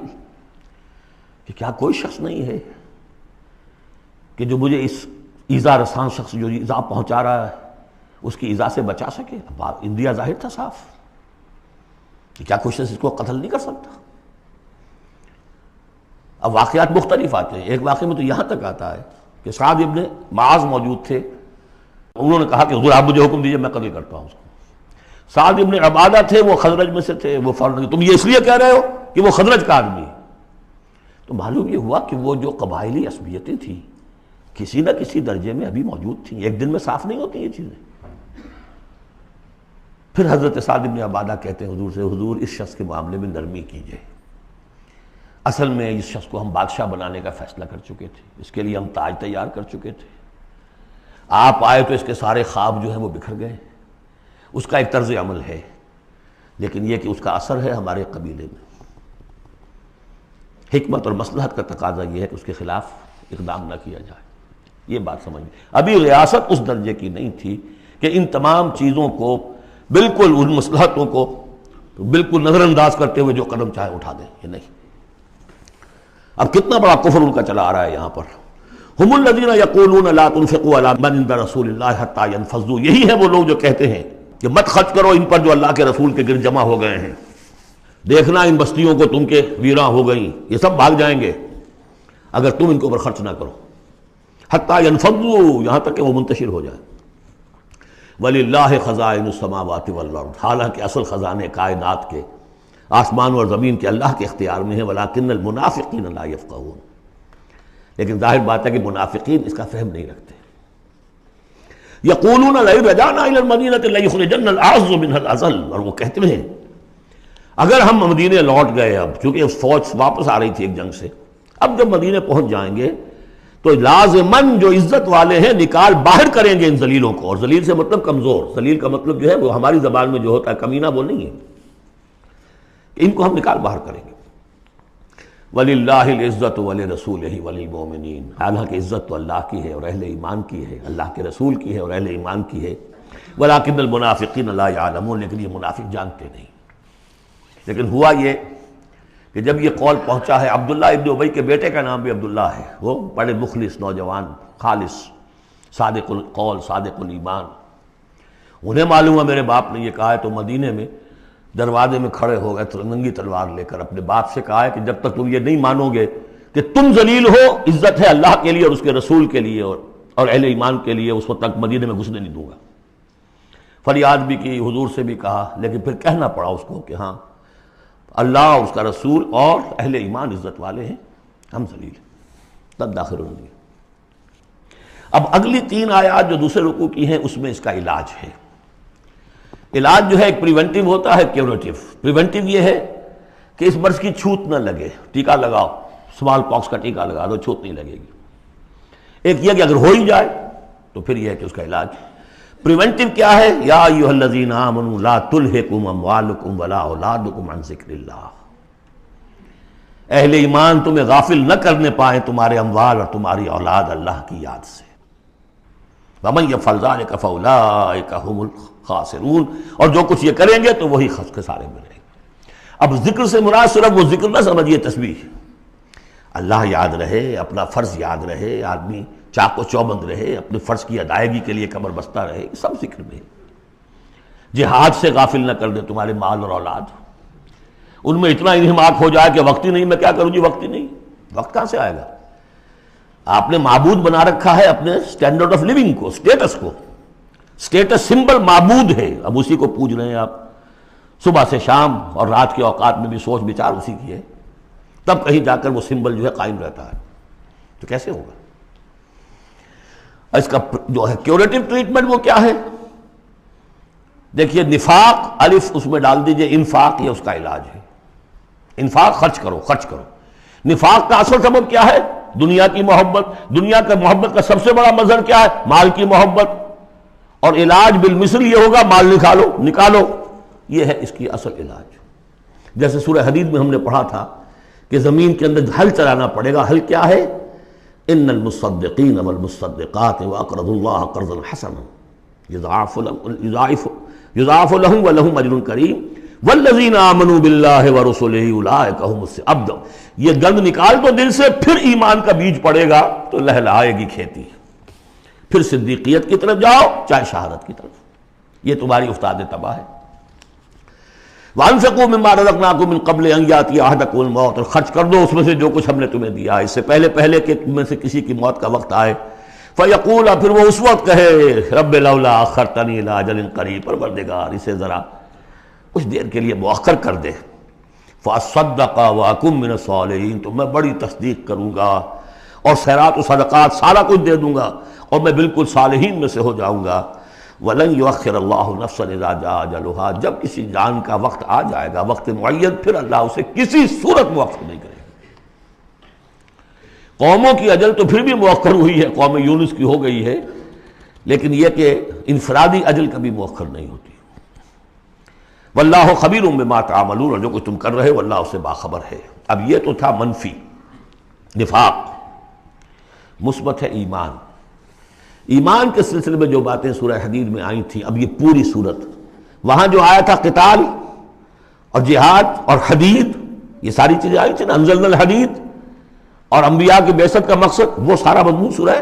کہ کیا کوئی شخص نہیں ہے کہ جو مجھے اس ایذا رسان شخص جو ایذا پہنچا رہا ہے اس کی ایذا سے بچا سکے۔ انڈیا ظاہر تھا صاف کہ کیا کوئی شخص اس کو قتل نہیں کر سکتا۔ اب واقعات مختلف آتے ہیں، ایک واقعے میں تو یہاں تک آتا ہے کہ سعد ابن معاذ موجود تھے، انہوں نے کہا کہ حضور آپ مجھے حکم دیجئے میں قتل کرتا ہوں اس کو۔ سعد ابن عبادہ تھے، وہ خزرج میں سے تھے، وہ فوراً تم یہ اس لیے کہہ رہے ہو کہ وہ خزرج کا آدمی ہے۔ تو معلوم یہ ہوا کہ وہ جو قبائلی عصبیتیں تھیں کسی نہ کسی درجے میں ابھی موجود تھیں، ایک دن میں صاف نہیں ہوتی یہ چیزیں۔ پھر حضرت سعد ابن عبادہ کہتے ہیں حضور سے، حضور اس شخص کے معاملے میں نرمی کیجئے، اصل میں اس شخص کو ہم بادشاہ بنانے کا فیصلہ کر چکے تھے، اس کے لیے ہم تاج تیار کر چکے تھے، آپ آئے تو اس کے سارے خواب جو ہیں وہ بکھر گئے۔ اس کا ایک طرز عمل ہے لیکن یہ کہ اس کا اثر ہے ہمارے قبیلے میں۔ حکمت اور مصلحت کا تقاضا یہ ہے کہ اس کے خلاف اقدام نہ کیا جائے، یہ بات سمجھ۔ ابھی ریاست اس درجے کی نہیں تھی کہ ان تمام چیزوں کو بالکل، ان مصلحتوں کو بالکل نظر انداز کرتے ہوئے جو قدم چاہے اٹھا دیں، یہ نہیں۔ اب کتنا بڑا کفر ان کا چلا آ رہا ہے یہاں پر۔ ہم الذین یقولون لا تنفقوا علی من عند رسول اللہ حتی ینفضوا، یہی ہے وہ لوگ جو کہتے ہیں کہ مت خرچ کرو ان پر جو اللہ کے رسول کے گرد جمع ہو گئے ہیں، دیکھنا ان بستیوں کو تم کے ویراں ہو گئیں، یہ سب بھاگ جائیں گے اگر تم ان کے اوپر خرچ نہ کرو، حتی ینفضوا، یہاں تک کہ وہ منتشر ہو جائیں۔ وَلِلَّهِ خَزَائِنُ السَّمَاوَاتِ وَالْأَرْضِ، حالانکہ اصل خزانے کائنات کے آسمان اور زمین کے اللہ کے اختیار میں ہیں، وَلَٰكِنَّ الْمُنَافِقِينَ لَا يَفْقَهُونَ، لیکن ظاہر بات ہے کہ منافقین اس کا فہم نہیں رکھتے۔ يَقُولُونَ لَئِن رَجَعْنَا إِلَى الْمَدِينَةِ لَيُخْرِجَنَّ الْأَعَزُّ مِنْهَا الْأَذَلَّ، اور وہ کہتے ہیں اگر ہم مدینے لوٹ گئے، اب چونکہ فوج واپس آ رہی تھی ایک جنگ سے، اب جب مدینے پہنچ جائیں گے تو لازماً جو عزت والے ہیں نکال باہر کریں گے ان ذلیلوں کو، اور ذلیل سے مطلب کمزور، ذلیل کا مطلب جو ہے وہ ہماری زبان میں جو ہوتا ہے کمینہ، وہ نہیں ہے، کہ ان کو ہم نکال باہر کریں گے۔ وَلِلَّهِ الْعِزَّةُ وَلِرَسُولِهِ وَلِلْمُؤْمِنِينَ، حالانکہ عزت تو اللہ کی ہے اور اہل ایمان کی ہے، اللہ کے رسول کی ہے اور اہل ایمان کی ہے۔ وَلَٰكِنَّ الْمُنَافِقِينَ لَا يَعْلَمُونَ، لیکن یہ منافق جانتے نہیں۔ لیکن ہوا یہ کہ جب یہ قول پہنچا ہے، عبداللہ ابن ابی کے بیٹے کا نام بھی عبداللہ ہے، وہ بڑے مخلص نوجوان، خالص، صادق القول، صادق الایمان، انہیں معلوم ہے میرے باپ نے یہ کہا ہے، تو مدینے میں دروازے میں کھڑے ہو گئے ننگی تلوار لے کر، اپنے باپ سے کہا ہے کہ جب تک تم یہ نہیں مانو گے کہ تم ذلیل ہو، عزت ہے اللہ کے لیے اور اس کے رسول کے لیے اور اہل ایمان کے لیے، اس وقت تک مدینے میں گھسنے نہیں دوں گا۔ فریاد بھی کی، حضور سے بھی کہا، لیکن پھر کہنا پڑا اس کو کہ ہاں اللہ، اس کا رسول اور اہل ایمان عزت والے ہیں، ہم ذلیل ہیں، تب داخل ہوں گے۔ اب اگلی 3 آیات جو دوسرے رکوع کی ہیں اس میں اس کا علاج ہے۔ علاج جو ہے ایک پریونٹیو ہوتا ہے، کیوریٹیو۔ پریونٹیو یہ ہے کہ اس مرض کی چھوت نہ لگے، ٹیکہ لگاؤ، اسمال پاکس کا ٹیکہ لگا دو، چھوت نہیں لگے گی۔ ایک یہ کہ اگر ہو ہی جائے تو پھر یہ ہے کہ اس کا علاج۔ پریونٹیو کیا ہے؟ یا ایھا الذین آمنوا لا تلھکم اموالکم ولا اولادکم عن ذکر اللہ، اہل ایمان تمہیں غافل نہ کرنے پائیں تمہارے اموال اور تمہاری اولاد اللہ کی یاد سے۔ ومن یفعل ذلک فاولئک ھم الخاسرون، اور جو کچھ یہ کریں گے تو وہی خسارے میں رہیں گے۔ اب ذکر سے مراد صرف وہ ذکر نہ سمجھیے تسبیح، اللہ یاد رہے، اپنا فرض یاد رہے، آدمی چاق و چوبند رہے، اپنے فرض کی ادائیگی کے لیے کمر بستہ رہے، سب ذکر میں۔ جہاد سے غافل نہ کر دیں تمہارے مال اور اولاد، ان میں اتنا انہماک ہو جائے کہ وقت ہی نہیں، میں کیا کروں جی، وقت ہی نہیں، وقت کہاں سے آئے گا؟ آپ نے معبود بنا رکھا ہے اپنے سٹینڈرڈ آف لیونگ کو، سٹیٹس کو، سٹیٹس سمبل معبود ہے، اب اسی کو پوج رہے ہیں آپ صبح سے شام، اور رات کے اوقات میں بھی سوچ بچار اسی کی ہے۔ تب کہیں جا کر وہ سمبل جو ہے قائم رہتا ہے. تو کیسے ہوگا؟ اس کا جو ہے کیوریٹو ٹریٹمنٹ وہ کیا ہے؟ دیکھیے نفاق الف اس میں ڈال دیجئے، انفاق یہ اس کا علاج ہے. انفاق خرچ کرو، خرچ کرو. نفاق کا اصل سبب کیا ہے؟ دنیا کی محبت. دنیا کا محبت کا سب سے بڑا مظہر کیا ہے؟ مال کی محبت. اور علاج بالمثل یہ ہوگا مال نکالو. یہ ہے اس کی اصل علاج. جیسے سورہ حدید میں ہم نے پڑھا تھا کہ زمین کے اندر ہل چلانا پڑے گا. ہل کیا ہے؟ ان المصدقین والمصدقات واقرضوا اللہ قرضا حسنا یضاعف لهم ولهم اجر کریم والذین آمنوا باللہ ورسلہ اولئک هم اب یہ گند نکال تو دل سے، پھر ایمان کا بیج پڑے گا تو لہلائے گی کھیتی. پھر صدیقیت کی طرف جاؤ چاہے شہادت کی طرف. یہ تمہاری افتاد تباہ ہے. وَأَنفِقُوا مِمَّا رَزَقْنَاكُم مِّن قَبْلِ أَن يَأْتِيَ أَحَدَكُمُ الْمَوْتُ، اور خرچ کر دو اس میں سے جو کچھ ہم نے تمہیں دیا ہے، اس سے پہلے کہ تم میں سے کسی کی موت کا وقت آئے. فَيَقُولَ، پھر وہ اس وقت کہے رب لولا أَخَّرْتَنِي إِلَىٰ أَجَلٍ قَرِيبٍ، پروردگار اسے ذرا کچھ دیر کے لیے مؤخر کر دے. فَأَصَّدَّقَ وَأَكُن مِّنَ الصَّالِحِينَ، تو میں بڑی تصدیق کروں گا اور خیرات و صدقات سارا کچھ دے دوں گا اور میں بالکل صالحین میں سے ہو جاؤں گا. وَلَن يُؤَخِّرَ اللَّهُ نَفْسًا إِذَا جَاءَ أَجَلُهَا، جب کسی جان کا وقت آ جائے گا، وقت معین، پھر اللہ اسے کسی صورت مؤخر نہیں کرے گا. قوموں کی اجل تو پھر بھی مؤخر ہوئی ہے، قوم یونس کی ہو گئی ہے، لیکن یہ کہ انفرادی اجل کبھی مؤخر نہیں ہوتی. وَاللَّهُ خَبِيرٌ بِمَا تَعْمَلُونَ، اور جو کچھ تم کر رہے ہو اللہ اس سے باخبر ہے. اب یہ تو تھا منفی نفاق. مثبت ہے ایمان. ایمان کے سلسلے میں جو باتیں سورہ حدید میں آئی تھیں، اب یہ پوری صورت، وہاں جو آیا تھا قتال اور جہاد اور حدید، یہ ساری چیزیں آئی تھیں نا، انزلنا الحدید، اور انبیاء کی بعثت کا مقصد، وہ سارا مضمون سورہ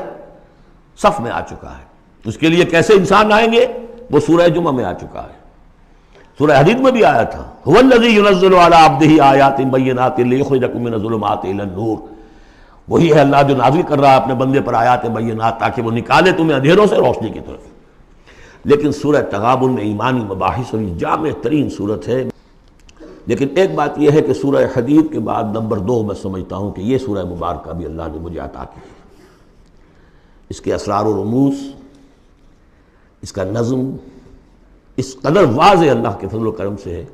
صف میں آ چکا ہے. اس کے لیے کیسے انسان آئیں گے وہ سورہ جمعہ میں آ چکا ہے. سورہ حدید میں بھی آیا تھا هو الذی ينزل علی عبدہ آیات بینات لیخرجکم من الظلمات الی النور، وہی ہے اللہ جو نازل کر رہا ہے اپنے بندے پر آیات بینات تاکہ وہ نکالے تمہیں اندھیروں سے روشنی کی طرف. لیکن سورہ تغابن میں ایمانی مباحث اور جامع ترین صورت ہے. لیکن ایک بات یہ ہے کہ سورہ حدید کے بعد نمبر 2 میں سمجھتا ہوں کہ یہ سورہ مبارکہ بھی اللہ نے مجھے عطا کی. اس کے اسرار و رموز، اس کا نظم اس قدر واضح اللہ کے فضل و کرم سے ہے.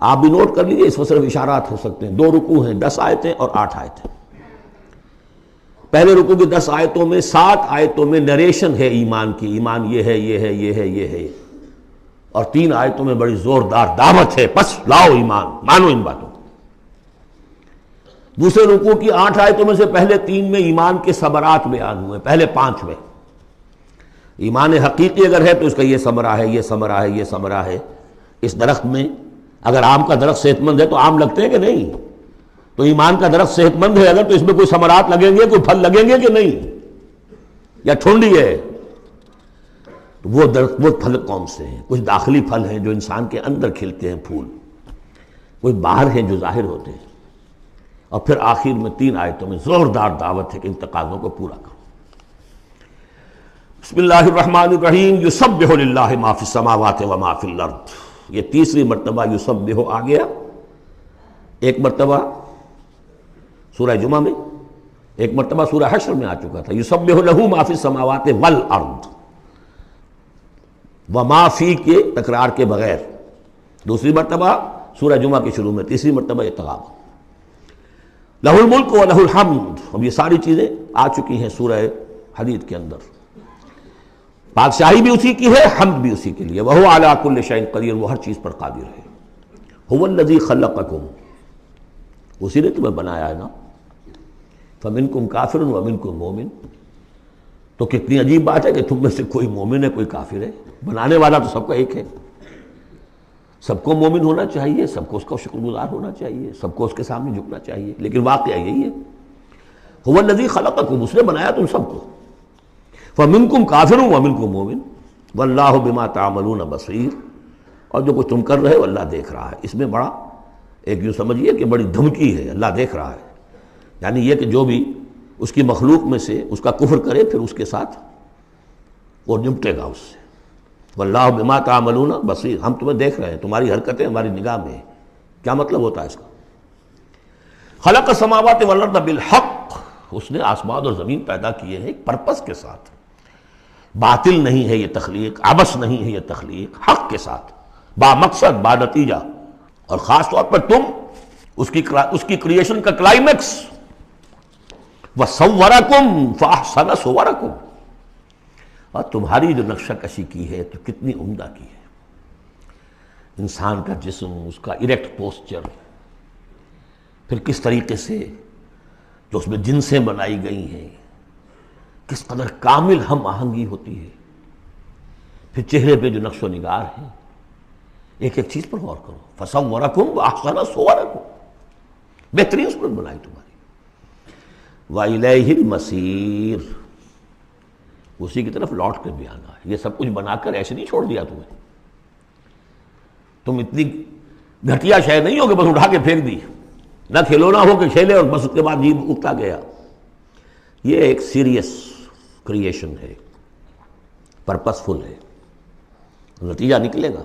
آپ بھی نوٹ کر لیجئے، اس میں صرف اشارات ہو سکتے ہیں. 2 رکوع ہیں، 10 آیتیں اور 8 آیتیں. پہلے رکوع کی 10 آیتوں میں 7 آیتوں میں نریشن ہے ایمان کی، ایمان یہ ہے یہ ہے یہ ہے یہ ہے، اور 3 آیتوں میں بڑی زوردار دعوت ہے، پس لاؤ ایمان، مانو ان باتوں کو. دوسرے رکوع کی 8 آیتوں میں سے پہلے 3 میں ایمان کے ثمرات بیان ہوئے، پہلے 5 میں. ایمان حقیقی اگر ہے تو اس کا یہ ثمرہ ہے، یہ ثمرہ ہے، یہ ثمرہ ہے. اس درخت میں اگر آم کا درخت صحت مند ہے تو آم لگتے ہیں کہ نہیں؟ تو ایمان کا درخت صحت مند ہے اگر تو اس میں کوئی ثمرات لگیں گے، کوئی پھل لگیں گے کہ نہیں؟ یا ٹھنڈی ہے؟ تو وہ درخت، وہ پھل کون سے ہیں؟ کچھ داخلی پھل ہیں جو انسان کے اندر کھلتے ہیں پھول، کوئی باہر ہیں جو ظاہر ہوتے ہیں. اور پھر آخر میں 3 آیتوں میں زوردار دعوت ہے کہ ان تقاضوں کو پورا کرو. بسم اللہ الرحمن الرحیم. یسبح للہ ما فی السماوات و ما فی الارض. یہ تیسری مرتبہ یسبح آ گیا. ایک مرتبہ سورہ جمعہ میں، ایک مرتبہ سورہ حشر میں آ چکا تھا. یسبح لہ ما فی السماوات والارض، وما فی کے تکرار کے بغیر. دوسری مرتبہ سورہ جمعہ کے شروع میں، تیسری مرتبہ یہ تغابن. لہ الملک و لہ الحمد. اب یہ ساری چیزیں آ چکی ہیں سورہ حدید کے اندر. بادشاہی بھی اسی کی ہے، حمد بھی اسی کے لیے. وہو علی کل شیء قدیر، وہ ہر چیز پر قادر ہے. هو الذی خلقکم، اسی نے تمہیں بنایا ہے نا. فمنکم کافر ومنکم مومن. تو کتنی عجیب بات ہے کہ تم میں سے کوئی مومن ہے کوئی کافر ہے. بنانے والا تو سب کا ایک ہے. سب کو مومن ہونا چاہیے، سب کو اس کا شکر گزار ہونا چاہیے، سب کو اس کے سامنے جھکنا چاہیے. لیکن واقعہ یہی ہے، هو الذی خلقکم، اس نے بنایا تم سب کو. فمنکم کافر ومنکم مومن واللہ بما تعملون بصیر. اور جو کچھ تم کر رہے ہو اللہ دیکھ رہا ہے. اس میں بڑا ایک یوں سمجھیے کہ بڑی دھمکی ہے، اللہ دیکھ رہا ہے. یعنی یہ کہ جو بھی اس کی مخلوق میں سے اس کا کفر کرے پھر اس کے ساتھ وہ نمٹے گا اس سے. واللہ بما تعملون بصیر، ہم تمہیں دیکھ رہے ہیں، تمہاری حرکتیں ہماری نگاہ میں ہیں. کیا مطلب ہوتا ہے اس کا؟ خلق السماوات والارض بالحق، اس نے آسمان اور زمین پیدا کیے ہیں ایک پرپس کے ساتھ، باطل نہیں ہے یہ تخلیق، عبث نہیں ہے یہ تخلیق، حق کے ساتھ، با مقصد، با نتیجہ، اور خاص طور پر تم اس کی کریشن کا کلائمیکس، وَصَوَّرَكُمْ فَأَحْسَنَ صُوَرَكُمْ، اور تمہاری جو نقشہ کشی کی ہے تو کتنی عمدہ کی ہے، انسان کا جسم، اس کا اریکٹ پوسچر، پھر کس طریقے سے جو اس میں جنسیں بنائی گئی ہیں، کس قدر کامل ہم آہنگی ہوتی ہے، پھر چہرے پہ جو نقش و نگار ہیں، ایک ایک چیز پر غور کرو، فَصَوَّرَكُمْ وَأَحْسَنَ صُوَرَكُمْ، بہترین صورت بنائی تمہاری، وَإِلَيْهِ الْمَصِيرُ، اسی کی طرف لوٹ کر بھی آنا ہے، یہ سب کچھ بنا کر ایسے نہیں چھوڑ دیا تمہیں، تم اتنی گھٹیا شے نہیں ہو کہ بس اٹھا کے پھینک دی، نہ کھلونا ہو کہ کھیلے اور بس اس کے بعد جیب اٹھتا گیا، یہ ایک سیریس کریشن ہے، پرپسفل ہے، نتیجہ نکلے گا۔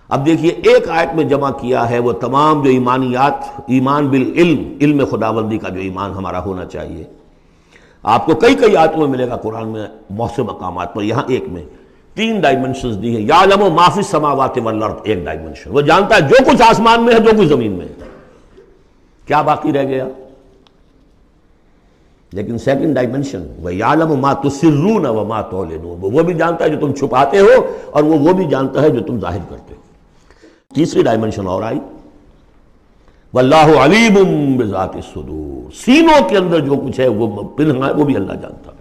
اب دیکھیے ایک آیت میں جمع کیا ہے وہ تمام جو ایمانیات، ایمان بالعلم، علم خداوندی کا جو ایمان ہمارا ہونا چاہیے، آپ کو کئی کئی آیتوں میں ملے گا قرآن میں بہت سے مقامات پر، یہاں ایک میں 3 ڈائمنشنز دی ہیں، یعلم ما فی السماوات والارض، ایک ڈائمنشن، وہ جانتا ہے جو کچھ آسمان میں ہے جو کچھ زمین میں ہے، کیا باقی رہ گیا؟ لیکن سیکنڈ ڈائمنشن، وَيَعْلَمُ مَا تُسِرُّونَ وَمَا تُعْلِنُونَ، وہ بھی جانتا ہے جو تم چھپاتے ہو اور وہ بھی جانتا ہے جو تم ظاہر کرتے ہو۔ تیسری ڈائمنشن اور آئی، وَاللَّهُ عَلِيمٌ بِذَاتِ الصُّدُورِ، سینوں کے اندر جو کچھ ہے وہ پنہاں ہے، وہ بھی اللہ جانتا ہے۔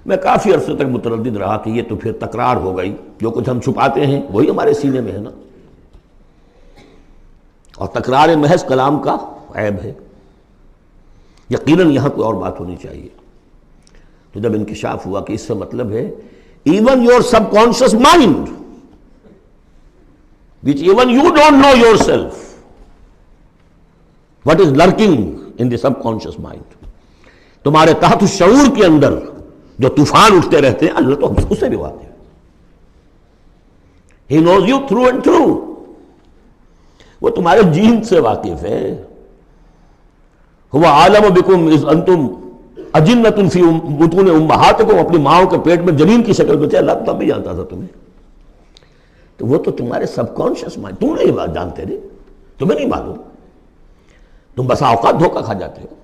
میں کافی عرصے تک متردد رہا کہ یہ تو پھر تکرار ہو گئی، جو کچھ ہم چھپاتے ہیں وہی ہمارے سینے میں ہے نا، اور تکرار محض کلام کا عیب ہے، یقیناً یہاں کوئی اور بات ہونی چاہیے۔ تو جب انکشاف ہوا کہ اس سے مطلب ہے even your sub conscious mind which even you don't know yourself what is lurking in the subconscious mind، تمہارے تحت الشعور کے اندر جو طوفان اٹھتے رہتے ہیں، اللہ تو اسے بھی واقف ہے، he knows you through and through، وہ تمہارے جین سے واقف ہے، هو عالم بکم اذ انتم اجنۃ فی بطون امہاتکم، اپنی ماؤں کے پیٹ میں جنین کی شکل میں تھے، اللہ تب بھی جانتا تھا تمہیں، تو وہ تو تمہارے سب کانشیس مائنڈ، تم نہیں بات جانتے رہے، تمہیں نہیں معلوم، تم بسا اوقات دھوکہ کھا جاتے ہو،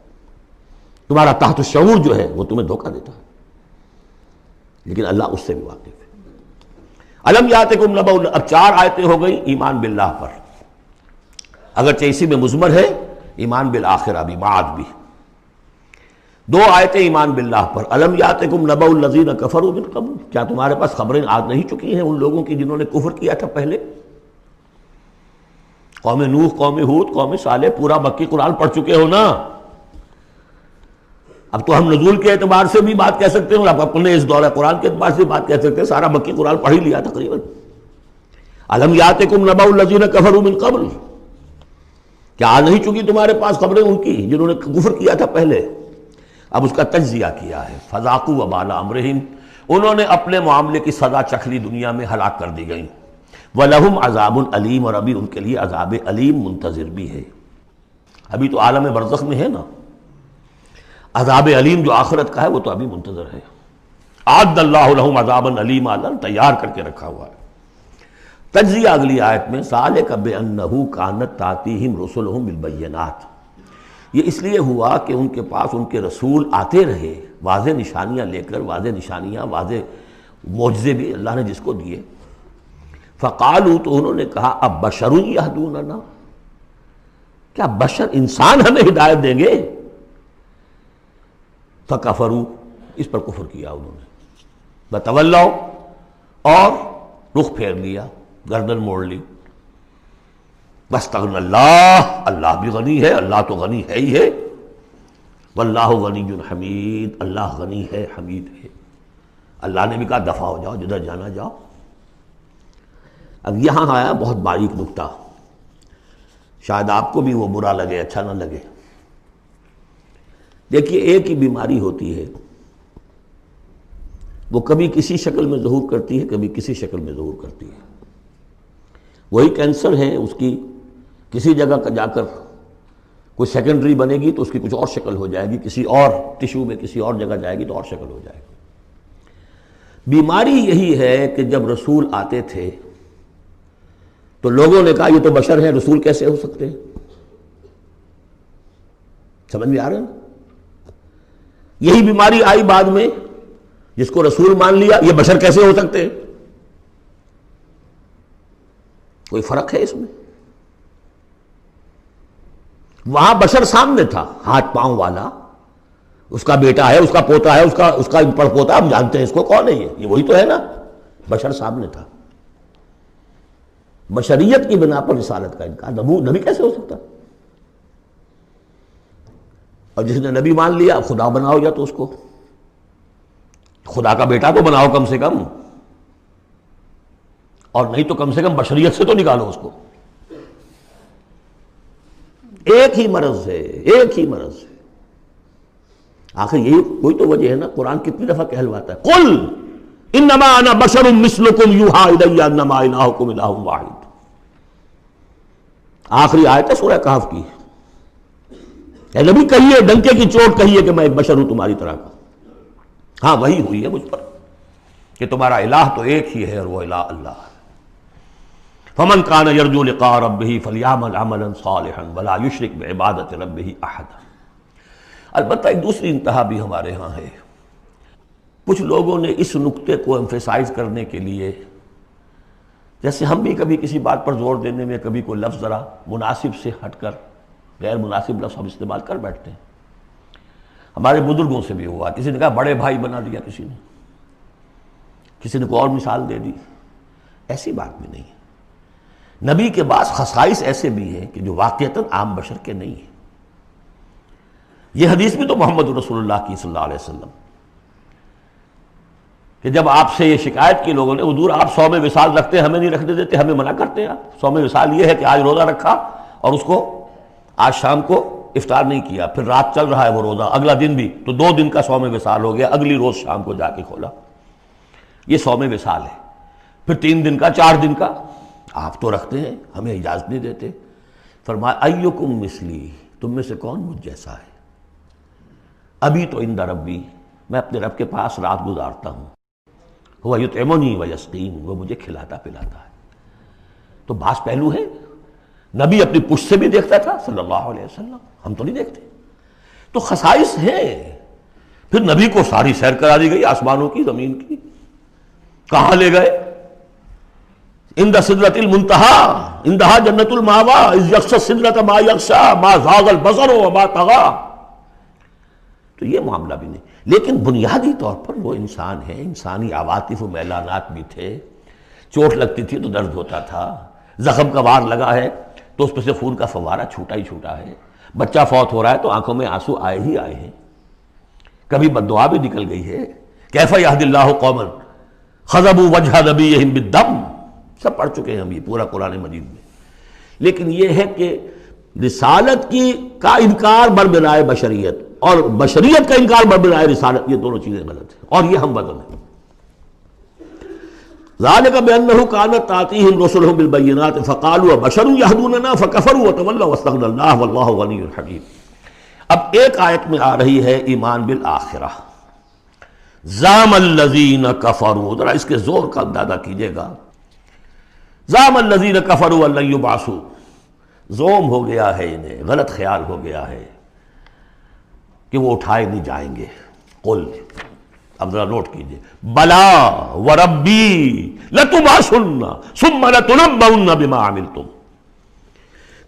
تمہارا تحت الشعور جو ہے وہ تمہیں دھوکہ دیتا ہے، لیکن اللہ اس سے بھی واقف ہے۔ الم یاتکم نبأ، اب 4 آیتیں ہو گئی ایمان باللہ پر، اگرچہ اسی میں مضمر ہے ایمان بالآخرہ بھی، بعد بھی، 2 آیتیں ایمان باللہ پر، الم یاتکم نبأ الذین کفروا من قبل، کیا تمہارے پاس خبریں آ نہیں چکی ہیں ان لوگوں کی جنہوں نے کفر کیا تھا پہلے؟ قوم نوح، قوم ہود، قوم صالح، پورا مکی قرآن پڑھ چکے ہو نا، اب تو ہم نزول کے اعتبار سے بھی بات کہہ سکتے ہیں، اب اپنے اس دورہ قرآن کے اعتبار سے بھی بات کہہ سکتے ہیں، سارا مکی قرآن پڑھ ہی لیا تقریباً۔ الم یاتکم نبأ الذین کفروا من قبل، کیا آ نہیں چکی تمہارے پاس خبریں ان کی جنہوں نے کفر کیا تھا پہلے؟ اب اس کا تجزیہ کیا ہے، فذاقوا وبال امرہم، انہوں نے اپنے معاملے کی سزا چکھ لی، دنیا میں ہلاک کر دی گئی، وَلَهُمْ عَذَابٌ علیم، اور ابھی ان کے لیے عذاب علیم منتظر بھی ہے، ابھی تو عالم برزخ میں ہے نا، عذاب علیم جو آخرت کا ہے وہ تو ابھی منتظر ہے، اعد اللہ لہم عذابا علیما، تیار کر کے رکھا ہوا ہے۔ تجزیہ اگلی آیت میں، ذالک بأنہ کانت تأتیہم رسلہم بالبینات، یہ اس لیے ہوا کہ ان کے پاس ان کے رسول آتے رہے واضح نشانیاں لے کر، واضح نشانیاں، واضح معجزے بھی اللہ نے جس کو دیے، فقالوا، تو انہوں نے کہا اب بشر یہدوننا، کیا بشر انسان ہمیں ہدایت دیں گے؟ فکفروا، اس پر کفر کیا انہوں نے، وتولوا، اور رخ پھیر لیا، گردن موڑ لی، واستغنى اللہ، اللہ بھی غنی ہے، اللہ تو غنی ہے ہی ہے، واللہ غنی حمید، اللہ غنی ہے، حمید ہے، اللہ نے بھی کہا دفع ہو جاؤ، جدھر جانا جاؤ۔ اب یہاں آیا بہت باریک نکتہ، شاید آپ کو بھی وہ برا لگے، اچھا نہ لگے۔ دیکھیے ایک ہی بیماری ہوتی ہے، وہ کبھی کسی شکل میں ظہور کرتی ہے، کبھی کسی شکل میں ظہور کرتی ہے، وہی کینسر ہے، اس کی کسی جگہ کا جا کر کوئی سیکنڈری بنے گی تو اس کی کچھ اور شکل ہو جائے گی، کسی اور ٹیشو میں کسی اور جگہ جائے گی تو اور شکل ہو جائے گی۔ بیماری یہی ہے کہ جب رسول آتے تھے تو لوگوں نے کہا یہ تو بشر ہیں، رسول کیسے ہو سکتے ہیں؟ سمجھ میں آ رہا ہے؟ یہی بیماری آئی بعد میں، جس کو رسول مان لیا یہ بشر کیسے ہو سکتے ہیں؟ کوئی فرق ہے اس میں؟ وہاں بشر سامنے تھا، ہاتھ پاؤں والا، اس کا بیٹا ہے، اس کا پوتا ہے، اس کا پڑ پوتا، ہم جانتے ہیں اس کو کون ہے، یہ وہی تو ہے نا، بشر سامنے تھا۔ بشریت کی بنا پر رسالت کا انکار، نبی کیسے ہو سکتا؟ اور جس نے نبی مان لیا خدا بناؤ، یا تو اس کو خدا کا بیٹا تو بناؤ کم سے کم، اور نہیں تو کم سے کم بشریت سے تو نکالو اس کو۔ ایک ہی مرض ہے، ایک ہی مرض ہے۔ آخر یہی کوئی تو وجہ ہے نا، قرآن کتنی دفعہ کہلواتا ہے قل انما انا بشر مثلکم یوحی الی انما الہکم الہ واحد۔ آخری آیت ہے سورہ کہف کی، اے نبی کہیے، ڈنکے کی چوٹ کہیے کہ میں ایک بشر ہوں تمہاری طرح کا۔ ہاں وہی ہوئی ہے مجھ پر کہ تمہارا الہ تو ایک ہی ہے اور وہ الہ اللہ ہے۔ فمن کان یرجو لقاء ربہ فلیعمل عملا صالحا ولا یشرک بعبادۃ ربہ احدا۔ البتہ ایک دوسری انتہا بھی ہمارے ہاں ہے، کچھ لوگوں نے اس نقطے کو ایمفیسائز کرنے کے لیے، جیسے ہم بھی کبھی کسی بات پر زور دینے میں کبھی کوئی لفظ ذرا مناسب سے ہٹ کر غیر مناسب لفظ ہم استعمال کر بیٹھتے ہیں۔ ہمارے بزرگوں سے بھی ہوا، کسی نے کہا بڑے بھائی بنا دیا، کسی نے کوئی اور مثال دے دی۔ ایسی بات بھی نہیں ہے۔ نبی کے بعض خصائص ایسے بھی ہیں کہ جو واقعتاً عام بشر کے نہیں ہیں۔ یہ حدیث بھی تو محمد رسول اللہ کی صلی اللہ علیہ وسلم کہ جب آپ سے یہ شکایت کی لوگوں نے، حضور آپ صوم وصال رکھتے ہیں، ہمیں نہیں رکھنے دیتے، ہمیں منع کرتے ہیں آپ۔ صوم وصال یہ ہے کہ آج روزہ رکھا اور اس کو آج شام کو افطار نہیں کیا، پھر رات چل رہا ہے وہ روزہ، اگلا دن بھی، تو 2 دن کا صوم وصال ہو گیا، اگلی روز شام کو جا کے کھولا، یہ صوم وصال ہے۔ پھر 3 دن کا، 4 دن کا آپ تو رکھتے ہیں، ہمیں اجازت نہیں دیتے۔ فرمایا ایکم مثلی، تم میں سے کون مجھ جیسا ہے؟ ابھی تو عند ربی، میں اپنے رب کے پاس رات گزارتا ہوں، وہ یطعمنی ویسقین، وہ مجھے کھلاتا پلاتا ہے۔ تو بعض پہلو ہے، نبی اپنی پشت سے بھی دیکھتا تھا صلی اللہ علیہ وسلم، ہم تو نہیں دیکھتے۔ تو خصائص ہیں۔ پھر نبی کو ساری سیر کرا دی گئی آسمانوں کی، زمین کی، کہاں لے گئے؟ عند سدرۃ المنتہی، عندہا جنت المأویٰ، اذ یغشی السدرۃ ما یغشی ما زاغ البصر وما طغی۔ تو یہ معاملہ بھی نہیں، لیکن بنیادی طور پر وہ انسان ہے، انسانی عواطف و میلانات بھی تھے۔ چوٹ لگتی تھی تو درد ہوتا تھا، زخم کا وار لگا ہے تو اس پہ سے خون کا فوارہ چھوٹا ہی چھوٹا ہے، بچہ فوت ہو رہا ہے تو آنکھوں میں آنسو آئے ہی آئے ہیں، کبھی بددعا بھی نکل گئی ہے۔ کیف یہدی اللہ قوما خضبوا وجہ نبیہم بالدم، سب پڑھ چکے ہیں ہم یہ پورا قرآن مجید میں۔ لیکن یہ ہے کہ رسالت کا انکار بربنائے بشریت اور بشریت کا انکار بربنائے رسالت، یہ دونوں چیزیں غلط ہیں، اور یہ ہم وزن ہیں۔ ذالک بانہ کانت تاتیہم رسلہم بالبینات فقالوا بشر یہدوننا فکفروا وتولوا واستغنی اللہ واللہ غنی حکیم۔ اب ایک آیت میں آ رہی ہے ایمان بالآخرہ، زعم الذین کفروا، ذرا اس کے زور کا اندازہ کیجئے گا۔ زعم الذین کفروا ان لن یبعثوا، زوم ہو گیا ہے انہیں، غلط خیال ہو گیا ہے کہ وہ اٹھائے نہیں جائیں گے۔ قل، اب ذرا نوٹ کیجئے، بلا وربی لتبعثن ثم لتنبؤن بما عملتم،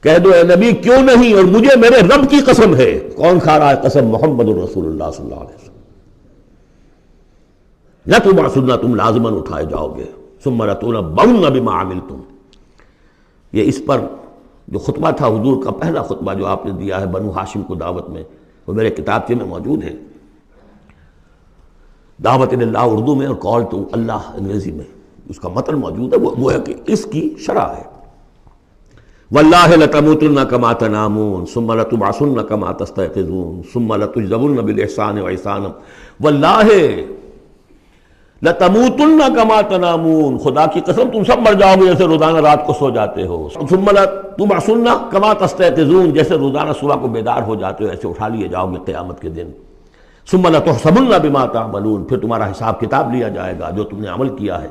کہہ دو اے نبی کیوں نہیں، اور مجھے میرے رب کی قسم ہے۔ کون کھا رہا ہے قسم؟ محمد الرسول اللہ صلی اللہ علیہ وسلم۔ لتبعثن، تم لازماً اٹھائے جاؤ گے، ثم لتنبؤن بما عملتم۔ یہ اس پر جو خطبہ تھا حضور کا، پہلا خطبہ جو آپ نے دیا ہے بنو ہاشم کو دعوت میں، وہ میرے کتابچے میں موجود ہے، دعوت اللہ اردو میں اور کال ٹو اللہ انگریزی میں، اس کا متن موجود ہے۔ وہ ہے کہ اس کی شرح ہے، واللہ لتموتن کما تنامون ثم لتبعثن کما تستيقظون ثم لتجزون بالاحسان واحسانا، واللہ لَتَمُوتُنَّ كَمَا تَنَامُونَ، خدا کی قسم تم سب مر جاؤ گے جیسے روزانہ رات کو سو جاتے ہو. ثُمَّ لَتُبْعَثُنَّ كَمَا تَسْتَيْقِظُونَ، جیسے روزانہ صبح کو بیدار ہو جاتے ہو ایسے اٹھا لیے جاؤ گے قیامت کے دن. ثُمَّ لَتُحْسَبُنَّ بِمَا تَعْمَلُونَ، پھر تمہارا حساب کتاب لیا جائے گا جو تم نے عمل کیا ہے.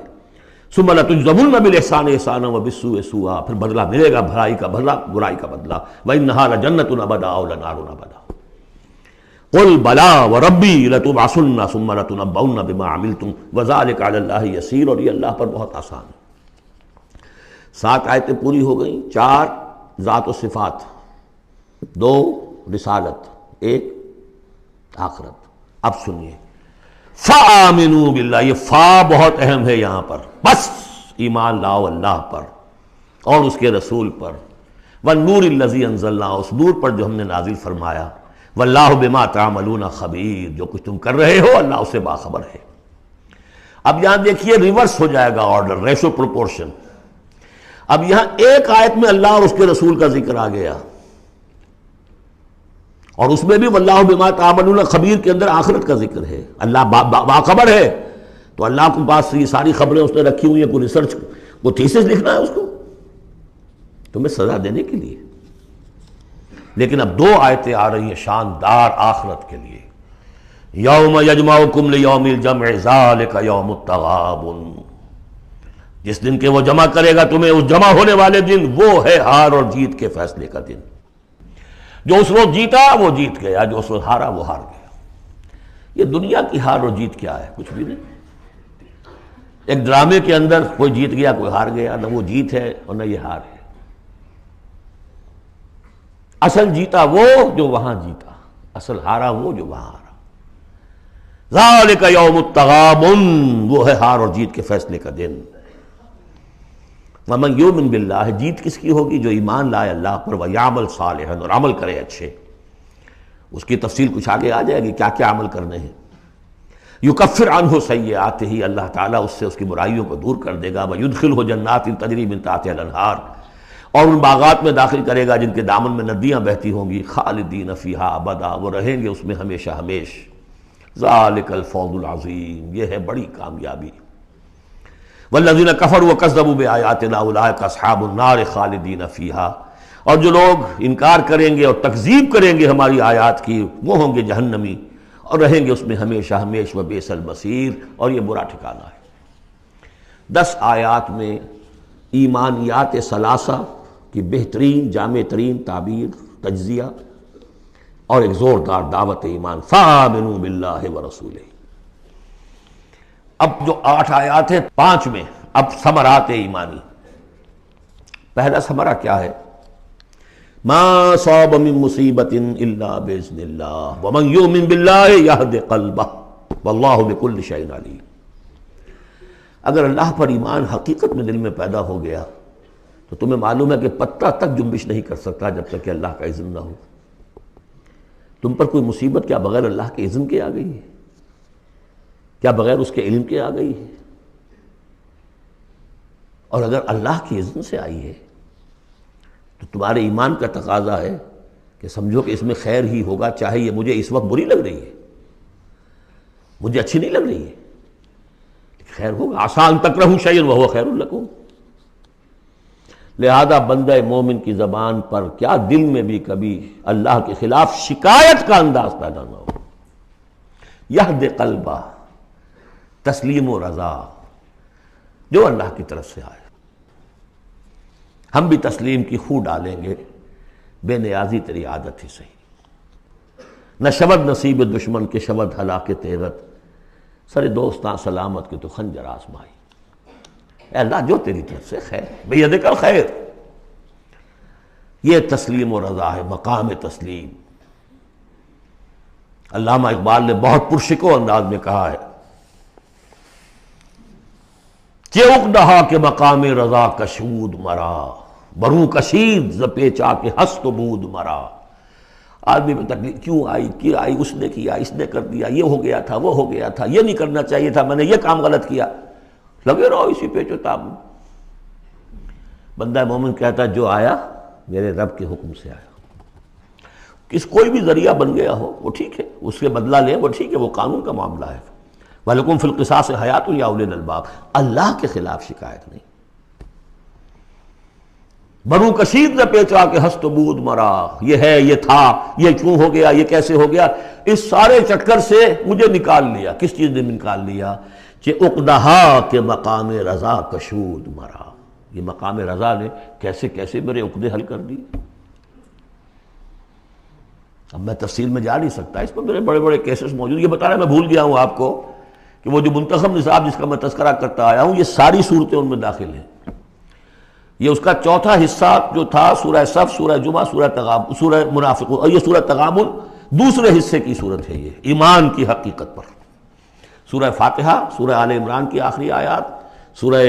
ثُمَّ لَتُجْزَوُنَّ بِالْإِحْسَانِ إِحْسَانًا وَبِالسُّوءِ سُوءًا، پھر بدلہ ملے گا بھلائی کا بدلہ برائی کا بدلہ. وَإِنَّهَا لَجَنَّةٌ أَبَدًا أَوْ لَنَارٌ أَبَدًا. قُلْ بَلَىٰ وَرَبِّي لَتُبْعَثُنَّ ثُمَّ لَتُنَبَّؤُنَّ بِمَا عَمِلْتُمْ وَذَٰلِكَ عَلَى اللَّهِ يَسِيرٌ، اور یہ اللہ پر بہت آسان ہے. 7 آیتیں پوری ہو گئیں. 4 ذات و صفات، 2 رسالت، 1 آخرت. اب سنیے فَآمِنُوا بِاللَّهِ، یہ فا بہت اہم ہے یہاں پر. بس ایمان لاؤ اللہ پر اور اس کے رسول پر. وَالنُّورِ الَّذِي أَنزَلْنَا، اس نور پر جو ہم نے نازل فرمایا. واللہ بما تعملون خبیر، جو کچھ تم کر رہے ہو اللہ اس سے باخبر ہے. اب یہاں دیکھیے ریورس ہو جائے گا آرڈر، ریشو پروپورشن. اب یہاں ایک آیت میں اللہ اور اس کے رسول کا ذکر آ گیا، اور اس میں بھی واللہ بما تعملون خبیر کے اندر آخرت کا ذکر ہے. اللہ باخبر ہے، تو اللہ کے پاس یہ ساری خبریں اس نے رکھی ہوئی ہیں. کوئی ریسرچ، کوئی تھیسس لکھنا ہے اس کو تمہیں سزا دینے کے لیے. لیکن اب 2 آیتیں آ رہی ہیں شاندار آخرت کے لیے. یوم یجمعکم لیوم الجمع ذالک یوم التغابن، جس دن کہ وہ جمع کرے گا تمہیں اس جمع ہونے والے دن، وہ ہے ہار اور جیت کے فیصلے کا دن. جو اس وقت جیتا وہ جیت گیا، جو اس وقت ہارا وہ ہار گیا. یہ دنیا کی ہار اور جیت کیا ہے؟ کچھ بھی نہیں. ایک ڈرامے کے اندر کوئی جیت گیا کوئی ہار گیا، نہ وہ جیت ہے اور نہ یہ ہار ہے. اصل جیتا وہ جو وہاں جیتا، اصل ہارا وہ جو وہاں ہارا. ذالک یوم التغابن، وہ ہے ہار اور جیت کے فیصلے کا دن. ومن یؤمن باللہ، جیت کس کی ہوگی؟ جو ایمان لائے اللہ پر، ویعمل صالحا، اور عمل کرے اچھے. اس کی تفصیل کچھ آگے آ جائے گی کیا کیا عمل کرنے ہیں. یکفر عنہ سیئاتہ، اللہ تعالیٰ اس سے اس کی برائیوں کو دور کر دے گا. ویدخلہ جنات تجری من تحتہا الانہار، اور ان باغات میں داخل کرے گا جن کے دامن میں ندیاں بہتی ہوں گی. خالدین فیہا ابدا، وہ رہیں گے اس میں ہمیشہ ہمیش. ذالک الفوز العظیم، یہ ہے بڑی کامیابی. والذین کفروا وکذبوا بآیاتنا اولئک اصحاب النار خالدین فیہا، اور جو لوگ انکار کریں گے اور تکذیب کریں گے ہماری آیات کی، وہ ہوں گے جہنمی اور رہیں گے اس میں ہمیشہ ہمیش. وبئس المصیر، اور یہ برا ٹھکانہ ہے. 10 آیات میں ایمانیات ثلاثہ کی بہترین جامع ترین تعبیر، تجزیہ، اور ایک زوردار دعوت ایمان. فآمنوا باللہ ورسولہ. اب جو 8 آیات ہیں 5 میں اب ثمرات ایمانی. پہلا ثمرہ کیا ہے؟ ما صاب من مصیبت الا باذن اللہ ومن یؤمن باللہ یہد قلبہ واللہ بکل شیء علیم. اگر اللہ پر ایمان حقیقت میں دل میں پیدا ہو گیا تو تمہیں معلوم ہے کہ پتہ تک جنبش نہیں کر سکتا جب تک کہ اللہ کا اذن نہ ہو. تم پر کوئی مصیبت کیا بغیر اللہ کے اذن کے آ گئی ہے؟ کیا بغیر اس کے علم کے آ گئی ہے؟ اور اگر اللہ کے اذن سے آئی ہے تو تمہارے ایمان کا تقاضا ہے کہ سمجھو کہ اس میں خیر ہی ہوگا، چاہے یہ مجھے اس وقت بری لگ رہی ہے، مجھے اچھی نہیں لگ رہی ہے، خیر ہوگا. عسیٰ ان تکرہوا شیئا وہو خیر لکم. لہذا بندہ مومن کی زبان پر کیا دل میں بھی کبھی اللہ کے خلاف شکایت کا انداز پیدا نہ ہو. یہد قلبہ، تسلیم و رضا، جو اللہ کی طرف سے آئے. ہم بھی تسلیم کی خو ڈالیں گے، بے نیازی تیری عادت ہی صحیح. نہ شود نصیب دشمن کے شود ہلاک تیغت، سر دوستاں سلامت کے تو خنجر آزمائی. اے اللہ جو تیری طرف سے خیر، بیدک الخیر. یہ تسلیم و رضا ہے، مقام تسلیم. علامہ اقبال نے بہت پرشکو انداز میں کہا ہے کہ اقدہا کے مقام رضا کشود مرا، برو کشید ز پیچا کے ہست و بود مرا. آدمی میں تکلیف کیوں آئی، اس نے کیا، اس نے کر دیا، یہ ہو گیا تھا، وہ ہو گیا تھا، یہ نہیں کرنا چاہیے تھا، میں نے یہ کام غلط کیا. لگے رہو اسی پیچ و تاب میں. بندہ مومن کہتا ہے جو آیا میرے رب کے حکم سے آیا. کوئی بھی ذریعہ بن گیا ہو وہ ٹھیک ہے، اس کے بدلہ لیں وہ ٹھیک ہے، وہ قانون کا معاملہ ہے. وَلَكُمْ فِي الْقِصَاصِ حَيَاةٌ يَا أُولِي الْأَلْبَابِ، اللہ کے خلاف شکایت نہیں۔ بنو کثیر نے پیچا کہ ہست بود مرا، یہ ہے، یہ تھا، یہ کیوں ہو گیا، یہ کیسے ہو گیا، اس سارے چکر سے مجھے نکال لیا۔ کس چیز نے نکال لیا؟ کہ عقدہا کے مقام رضا کشود مرا، یہ مقام رضا نے کیسے کیسے میرے عقدے حل کر دی۔ اب میں تفصیل میں جا نہیں سکتا، اس پر میرے بڑے بڑے کیسز موجود۔ یہ بتانا میں بھول گیا ہوں آپ کو کہ وہ جو منتخب نصاب جس کا میں تذکرہ کرتا آیا ہوں، یہ ساری صورتیں ان میں داخل ہیں۔ یہ اس کا چوتھا حصہ جو تھا سورہ صف، سورہ جمعہ، سورہ تغابن، سورہ منافقون، اور یہ سورہ تغابن دوسرے حصے کی صورت ہے، یہ ایمان کی حقیقت پر۔ سورہ فاتحہ، سورہ آل عمران کی آخری آیات، سورہ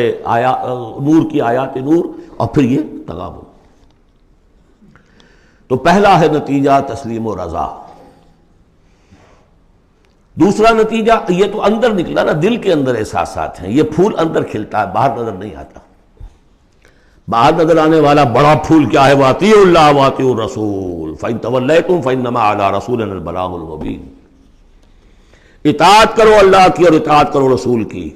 نور کی آیات نور، اور پھر یہ تغابن۔ تو پہلا ہے نتیجہ تسلیم و رضا۔ دوسرا نتیجہ، یہ تو اندر نکلا نا، دل کے اندر احساسات ہیں، یہ پھول اندر کھلتا ہے، باہر نظر نہیں آتا۔ باہر نظر آنے والا بڑا پھول کیا ہے؟ وَأَطِیعُوا اللَّهَ وَأَطِیعُوا الرَّسُولَ فَإِن تَوَلَّیْتُمْ فَإِنَّمَا عَلَىٰ رَسُولِنَا الْبَلَاغُ الْمُبِینُ۔ اطاعت کرو اللہ کی اور اطاعت کرو رسول کی،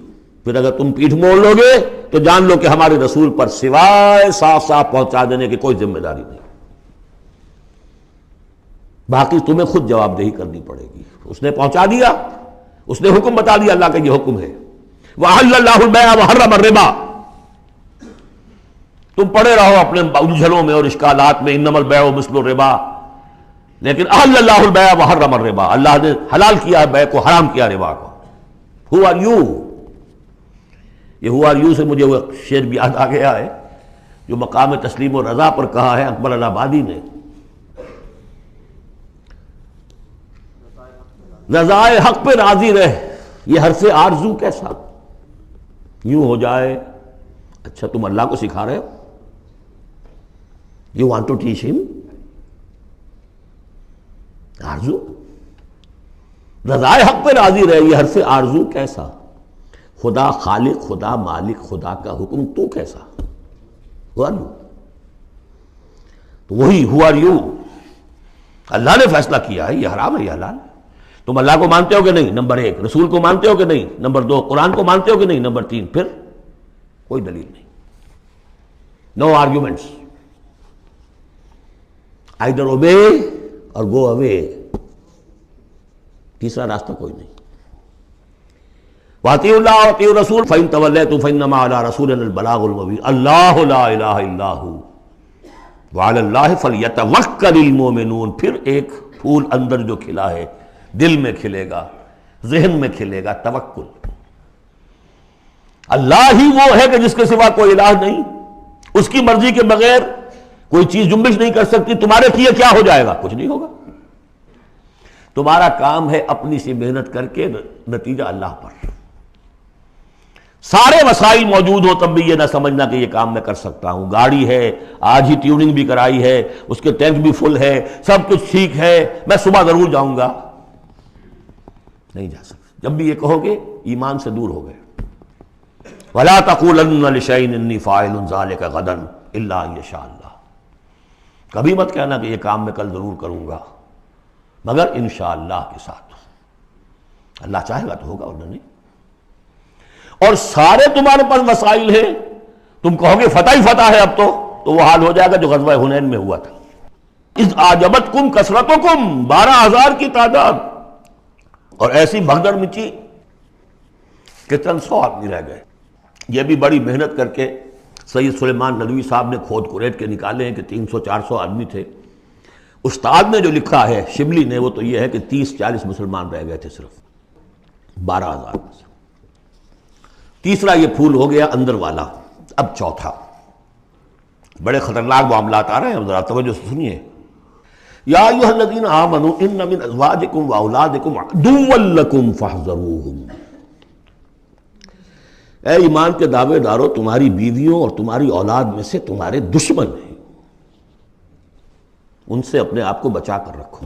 پھر اگر تم پیٹھ موڑ لو گے تو جان لو کہ ہمارے رسول پر سوائے صاف صاف پہنچا دینے کی کوئی ذمہ داری نہیں، باقی تمہیں خود جواب دہی کرنی پڑے گی۔ اس نے پہنچا دیا، اس نے حکم بتا دیا، اللہ کا یہ حکم ہے۔ وَأَحَلَّ اللَّهُ الْبَيْعَ وَحَرَّمَ الرِّبَا، تم پڑے رہو اپنے الجھنوں میں اور اشکالات میں، انما البیع مثل الربا، لیکن احل اللہ البیع وحرم الربا، اللہ نے حلال کیا ہے بیع کو، حرام کیا ربا کو۔ ہو آر یو، یہ ہو آر یو سے مجھے وہ شعر بھی یاد آ گیا ہے جو مقام تسلیم و رضا پر کہا ہے اکبر الہ آبادی نے۔ رضائے حق پہ راضی رہ، یہ حرف آرزو کیسا، یوں ہو جائے۔ اچھا تم اللہ کو سکھا رہے ہو، You want to teach him؟ آرزو، رضائے حق پہ راضی رہے، یہ حرف آرزو کیسا، خدا خالق، خدا مالک، خدا کا حکم تو کیسا، Who are you؟ تو وہی Who are you، اللہ نے فیصلہ کیا ہے یہ حرام ہے یہ حلال ہے۔ تم اللہ کو مانتے ہو کہ نہیں؟ نمبر ایک۔ رسول کو مانتے ہو کہ نہیں؟ نمبر دو۔ قرآن کو مانتے ہو کہ نہیں؟ نمبر تین۔ پھر کوئی دلیل نہیں، نو arguments, either obey or go away، تیسرا راستہ کوئی نہیں۔ وَأَطِیعُوا اللَّهَ وَأَطِیعُوا الرَّسُولَ فَإِن تَوَلَّیْتُمْ فَإِنَّمَا عَلَىٰ رَسُولِنَا الْبَلَاغُ الْمُبِینُ اللَّهُ لَا إِلَٰهَ إِلَّا هُوَ وَعَلَى اللَّهِ فَلْيَتَوَکَّلِ الْمُؤْمِنُونَ۔ پھر ایک پھول اندر جو کھلا ہے، دل میں کھلے گا، ذہن میں کھلے گا، توکل۔ اللہ ہی وہ ہے کہ جس کے سوا کوئی الہ نہیں، اس کی مرضی کے بغیر کوئی چیز جنبش نہیں کر سکتی۔ تمہارے کیے کیا ہو جائے گا؟ کچھ نہیں ہوگا۔ تمہارا کام ہے اپنی سی محنت کر کے نتیجہ اللہ پر۔ سارے وسائل موجود ہو تب بھی یہ نہ سمجھنا کہ یہ کام میں کر سکتا ہوں۔ گاڑی ہے، آج ہی ٹیوننگ بھی کرائی ہے، اس کے ٹینک بھی فل ہے، سب کچھ ٹھیک ہے، میں صبح ضرور جاؤں گا، نہیں جا سکتے۔ جب بھی یہ کہو گے ایمان سے دور ہو گئے۔ وَلَا تَقُولَنَّ لِشَيْءٍ إِنِّي فَاعِلٌ ذَلِكَ غَدًا إِلَّا أَن يَشَاءَ اللَّهُ، کبھی مت کہنا کہ یہ کام میں کل ضرور کروں گا مگر انشاءاللہ کے ساتھ، اللہ چاہے گا تو ہوگا ورنہ نہیں۔ اور سارے تمہارے پاس وسائل ہیں، تم کہو گے فتح ہی فتح ہے اب تو وہ حال ہو جائے گا جو غزوہ حنین میں ہوا تھا۔ اذ اعجبتکم کثرتکم، 12,000 کی تعداد، اور ایسی بھگدڑ مچی کہ چند 100 آدمی رہ گئے۔ یہ بھی بڑی محنت کر کے سید سلیمان ندوی صاحب نے کھود کریٹ کے نکالے ہیں کہ 300-400 آدمی تھے۔ استاد نے جو لکھا ہے شبلی نے وہ تو یہ ہے کہ 30-40 مسلمان رہ گئے تھے صرف 12,000 میں سے۔ تیسرا یہ پھول ہو گیا اندر والا۔ اب چوتھا، بڑے خطرناک معاملات آ رہے ہیں، ذرا توجہ سے سنیے۔ یا ایھا الذین آمنوا ان من ازواجکم واولادکم عدوا لکم فاحذروہم، اے ایمان کے دعوے دارو، تمہاری بیویوں اور تمہاری اولاد میں سے تمہارے دشمن ہیں، ان سے اپنے آپ کو بچا کر رکھو۔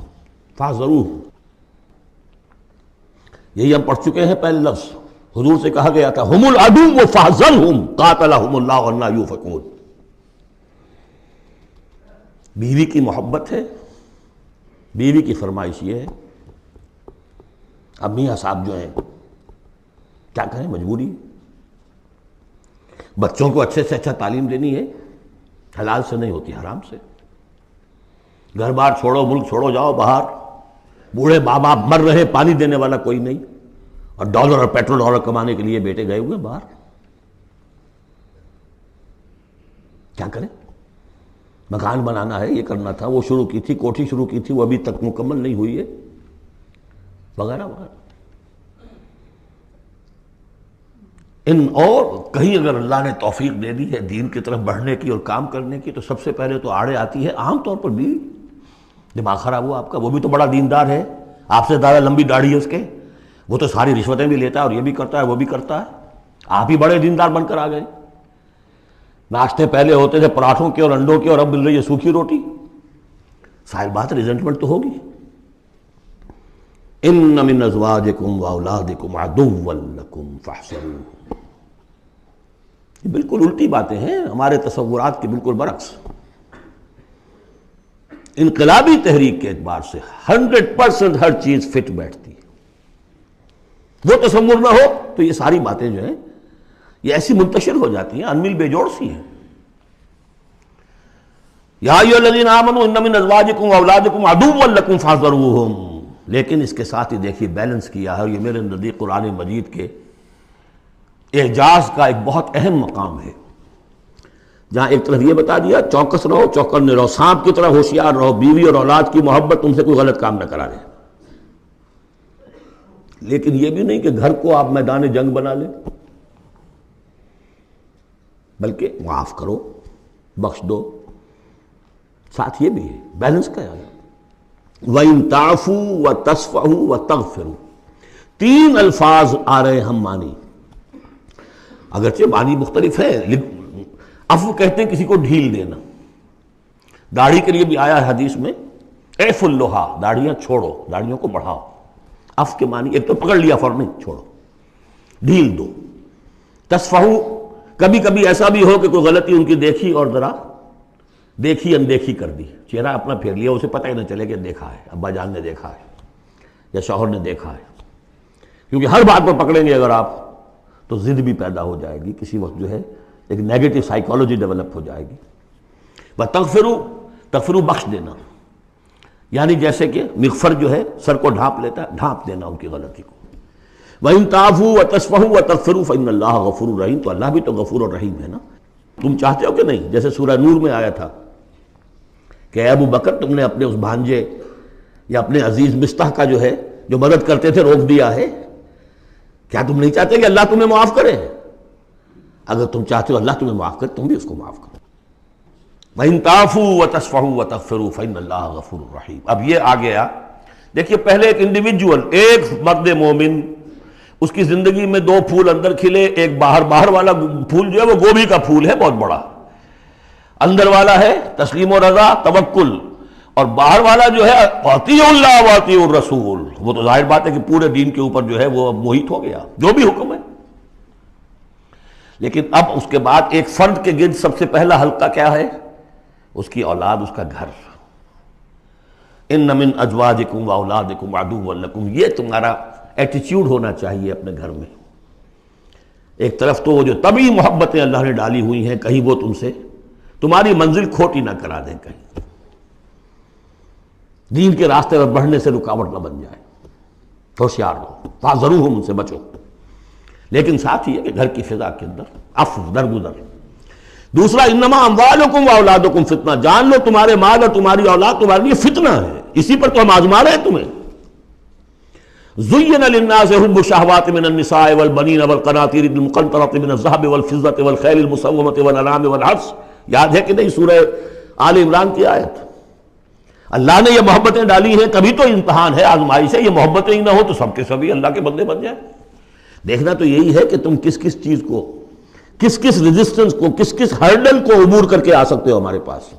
فاحذروہم، یہی ہم پڑھ چکے ہیں پہلے لفظ، حضور سے کہا گیا تھا ہم العدو فاحذرہم قاتلہم اللہ انا یؤفکون۔ بیوی کی محبت ہے، بیوی کی فرمائش یہ ہے۔ اب میاں صاحب جو ہیں کیا کریں، مجبوری ہے۔ بچوں کو اچھے سے اچھا تعلیم دینی ہے، حلال سے نہیں ہوتی، حرام سے۔ گھر بار چھوڑو، ملک چھوڑو، جاؤ باہر، بوڑھے ماں باپ مر رہے، پانی دینے والا کوئی نہیں، اور ڈالر اور پیٹرول ڈالر کمانے کے لیے بیٹے گئے ہوئے باہر۔ کیا کریں؟ مکان بنانا ہے، یہ کرنا تھا، وہ شروع کی تھی، کوٹھی شروع کی تھی، وہ ابھی تک مکمل نہیں ہوئی ہے، وغیرہ وغیرہ۔ اور کہیں اگر اللہ نے توفیق دے دی ہے دین کی طرف بڑھنے کی اور کام کرنے کی، تو سب سے پہلے تو آڑے آتی ہے عام طور پر بھی دماغ خراب ہوا آپ کا، وہ بھی تو بڑا دیندار ہے، آپ سے زیادہ لمبی داڑھی ہے اس کے، وہ تو ساری رشوتیں بھی لیتا ہے اور یہ بھی کرتا ہے وہ بھی کرتا ہے، آپ ہی بڑے دیندار بن کر آ گئے۔ ناشتے پہلے ہوتے تھے پراٹھوں کے اور انڈوں کے، اور اب مل رہی ہے سوکھی روٹی، ظاہر بات ریزنٹمنٹ تو ہوگی۔ ان من ازواجکم واولادکم عدوا لکم فاحذروہ، یہ بالکل الٹی باتیں ہیں ہمارے تصورات کے بالکل برعکس۔ انقلابی تحریک کے اعتبار سے 100% ہر چیز فٹ بیٹھتی ہے، وہ تصور نہ ہو تو یہ ساری باتیں جو ہیں یہ ایسی منتشر ہو جاتی ہیں، انمل بے جوڑ سی ہیں۔ یا ایھا الذین آمنوا ان من ازواجکم واولادکم عدوا لکم فاحذروہم، لیکن اس کے ساتھ ہی دیکھیے بیلنس کیا ہے، اور یہ میرے نزدیک قرآن مجید کے اعجاز کا ایک بہت اہم مقام ہے، جہاں ایک طرف یہ بتا دیا چوکس رہو، چوکنے رہو، سانپ کی طرح ہوشیار رہو، بیوی اور اولاد کی محبت تم سے کوئی غلط کام نہ کرا دے، لیکن یہ بھی نہیں کہ گھر کو آپ میدان جنگ بنا لیں، بلکہ معاف کرو، بخش دو، ساتھ یہ بھی ہے بیلنس کا ہے۔ وَإِن تَعْفُوا وَتَصْفَحُوا وَتَغْفِرُوا، تین الفاظ آ رہے ہم معنی، اگرچہ معنی مختلف ہے۔ عفو کہتے ہیں کسی کو ڈھیل دینا، داڑھی کے لیے بھی آیا ہے حدیث میں، اعف اللحا، داڑھیاں چھوڑو، داڑھیوں کو بڑھاؤ۔ عفو کے معنی ایک تو پکڑ لیا فوراً نہیں، چھوڑو، ڈھیل دو۔ تصفحوا، کبھی کبھی ایسا بھی ہو کہ کوئی غلطی ان کی دیکھی اور ذرا دیکھی اندیکھی کر دی، چہرہ اپنا پھیر لیا، اسے پتہ ہی نہ چلے کہ دیکھا ہے، ابا جان نے دیکھا ہے یا شوہر نے دیکھا ہے، کیونکہ ہر بات پر پکڑیں گے اگر آپ تو ضد بھی پیدا ہو جائے گی، کسی وقت جو ہے ایک نیگیٹو سائیکالوجی ڈیولپ ہو جائے گی۔ وَتَغْفِرُوا، تغفروا بخش دینا، یعنی جیسے کہ مغفر جو ہے سر کو ڈھانپ لیتا ہے، ڈھانپ دینا ان کی غلطی کو۔ وَإِن تَعْفُوا وَتَصْفَحُوا وَتَغْفِرُوا فَإِنَّ اللَّهَ غَفُورٌ رَحِيمٌ، تو اللہ بھی تو غفور اور رحیم ہے نا۔ تم چاہتے ہو کہ نہیں، جیسے سورہ نور میں آیا تھا کہ اے ابو بکر تم نے اپنے اس بھانجے یا اپنے عزیز مصطح کا جو ہے جو مدد کرتے تھے روک دیا ہے، کیا تم نہیں چاہتے کہ اللہ تمہیں معاف کرے؟ اگر تم چاہتے ہو اللہ تمہیں معاف کرے، تم بھی اس کو معاف کرو۔ وَإِن تَعْفُوا وَتَصْفَحُوا وَتَغْفِرُوا فَإِنَّ اللَّهَ غَفُورٌ رَحِيمٌ۔ اب یہ آ گیا، دیکھیے پہلے ایک انڈیویجول، ایک مرد مومن، اس کی زندگی میں دو پھول اندر کھلے، ایک باہر والا پھول جو ہے وہ گوبھی کا پھول ہے بہت بڑا، اندر والا ہے تسلیم و رضا توکل، اور باہر والا جو ہے اطیعوا اللہ واطیعوا الرسول، وہ تو ظاہر بات ہے کہ پورے دین کے اوپر جو ہے وہ محیط ہو گیا جو بھی حکم ہے۔ لیکن اب اس کے بعد ایک فرد کے گرد سب سے پہلا حلقہ کیا ہے؟ اس کی اولاد، اس کا گھر۔ ان من ازواجکم واولادکم عدوا لکم، یہ تمہارا ایٹیچیوڈ ہونا چاہیے اپنے گھر میں۔ ایک طرف تو وہ جو طبعی محبتیں اللہ نے ڈالی ہوئی ہیں، کہیں وہ تم سے تمہاری منزل کھوٹی نہ کرا دیں، کہیں دین کے راستے پر بڑھنے سے رکاوٹ نہ بن جائے، ہوشیار رہو، فاحذروہم، ان سے بچو۔ لیکن ساتھ ہی ہے کہ گھر کی فضا کے اندر عفو، درگزر۔ دوسرا انما اموالکم واولادکم فتنہ، جان لو تمہارے مال اور تمہاری اولاد تمہارے لیے فتنہ ہے، اسی پر تو ہم آزما رہے ہیں تمہیں۔ زین للناس حب الشہوات من النساء والبنین والقناطیر المقنطرۃ من الذهب والفضة والخیل المسومۃ والانعام والحرث، یاد ہے کہ نہیں سورہ آل عمران کی آیت؟ اللہ نے یہ محبتیں ڈالی ہیں، تبھی تو امتحان ہے، آزمائش ہے، یہ محبتیں ہی نہ ہو تو سب کے سبھی اللہ کے بندے بن جائیں۔ دیکھنا تو یہی ہے کہ تم کس کس چیز کو، کس کس ریزسٹنس کو، کس کس ہرڈل کو عبور کر کے آ سکتے ہو ہمارے پاس۔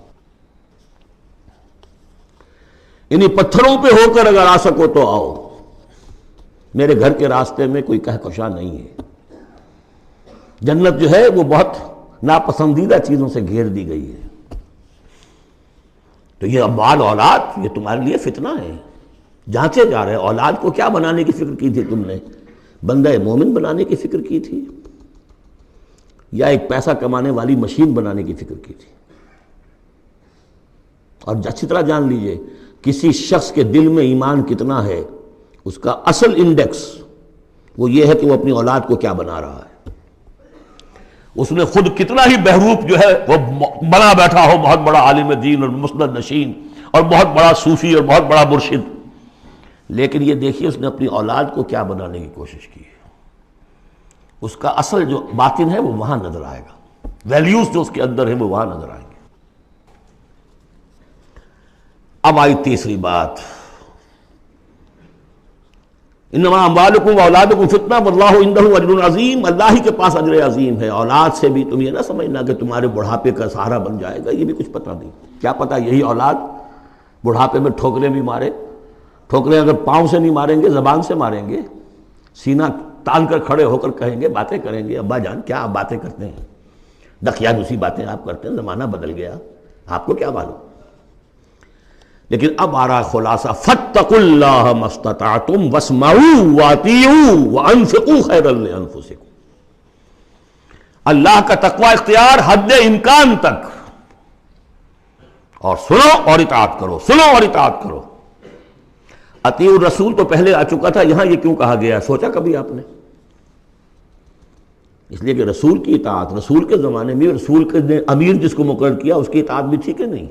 انہی پتھروں پہ ہو کر اگر آ سکو تو آؤ، میرے گھر کے راستے میں کوئی کہکشاں نہیں ہے۔ جنت جو ہے وہ بہت ناپسندیدہ چیزوں سے گھیر دی گئی ہے، تو یہ اموال اولاد یہ تمہارے لیے فتنہ ہے، جانچے جا رہے ہیں۔ اولاد کو کیا بنانے کی فکر کی تھی تم نے؟ بندہ مومن بنانے کی فکر کی تھی یا ایک پیسہ کمانے والی مشین بنانے کی فکر کی تھی؟ اور اچھی طرح جان لیجئے کسی شخص کے دل میں ایمان کتنا ہے اس کا اصل انڈیکس وہ یہ ہے کہ وہ اپنی اولاد کو کیا بنا رہا ہے. اس نے خود کتنا ہی بہروپ جو ہے وہ بنا بیٹھا ہو، بہت بڑا عالم دین اور مسند نشین اور بہت بڑا صوفی اور بہت بڑا مرشد، لیکن یہ دیکھیے اس نے اپنی اولاد کو کیا بنانے کی کوشش کی ہے. اس کا اصل جو باطن ہے وہ وہاں نظر آئے گا، ویلیوز جو اس کے اندر ہیں وہ وہاں نظر آئیں گے. اب آئی تیسری بات، انما اموالکم و اولادکم فتنہ واللہ عندہ اجر عظیم، اللہ ہی کے پاس اجر عظیم ہے. اولاد سے بھی تم یہ نہ سمجھنا کہ تمہارے بڑھاپے کا سہارا بن جائے گا، یہ بھی کچھ پتہ نہیں. کیا پتہ یہی اولاد بڑھاپے میں ٹھوکریں بھی مارے. ٹھوکریں اگر پاؤں سے نہیں ماریں گے زبان سے ماریں گے، سینہ تان کر کھڑے ہو کر کہیں گے، باتیں کریں گے، ابا جان کیا آپ باتیں کرتے ہیں، دقیانوسی دوسری باتیں آپ کرتے ہیں، زمانہ بدل گیا، آپ کو کیا معلوم. لیکن اب آ رہا خلاصہ، فاتقوا اللہ ما استطعتم واسمعوا واطیعوا وانفقوا خیرا لانفسکم. اللہ کا تقوی اختیار حد امکان تک، اور سنو اور اطاعت کرو، سنو اور اطاعت کرو. اطیعوا الرسول تو پہلے آ چکا تھا، یہاں یہ کیوں کہا گیا سوچا کبھی آپ نے؟ اس لیے کہ رسول کی اطاعت، رسول کے زمانے میں رسول کے امیر جس کو مقرر کیا اس کی اطاعت بھی تھی کہ نہیں؟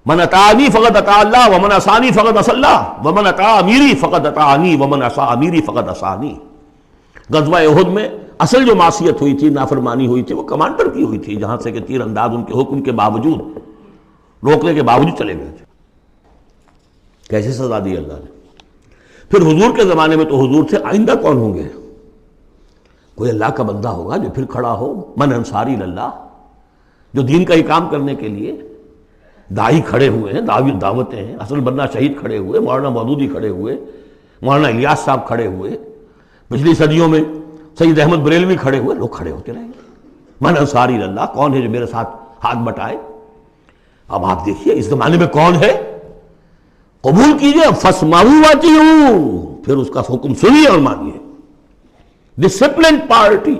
من اطاعنی فقد اطاع اللہ ومن عصانی فقد عصى اللہ ومن اطاع امیری فقد اطاعنی ومن عصى امیری فقد عصانی. غزوہ احد میں اصل جو معصیت ہوئی تھی، نافرمانی ہوئی تھی، وہ کمانڈر کی ہوئی تھی، جہاں سے کہ تیر انداز ان کے حکم کے باوجود، روکنے کے باوجود چلے گئے تھے. کیسے سزا دی اللہ نے. پھر حضور کے زمانے میں تو حضور تھے، آئندہ کون ہوں گے؟ کوئی اللہ کا بندہ ہوگا جو پھر کھڑا ہو، من انصاری اللہ، جو دین کا ہی کام کرنے کے لیے داعی کھڑے ہوئے ہیں، دعوتیں ہیں. اصل بندہ شہید کھڑے ہوئے، مولانا مودودی کھڑے ہوئے، مولانا الیاس صاحب کھڑے ہوئے، پچھلی صدیوں میں سید احمد بریلوی کھڑے ہوئے، لوگ کھڑے ہوتے رہیں گے. من انصاری اللہ، کون ہے جو میرے ساتھ ہاتھ بٹائے؟ اب آپ دیکھیے اس زمانے میں کون ہے، قبول کیجئے. فاسمعوا واطیعوا، پھر اس کا حکم سنیے اور مانیے. ڈسپلن پارٹی،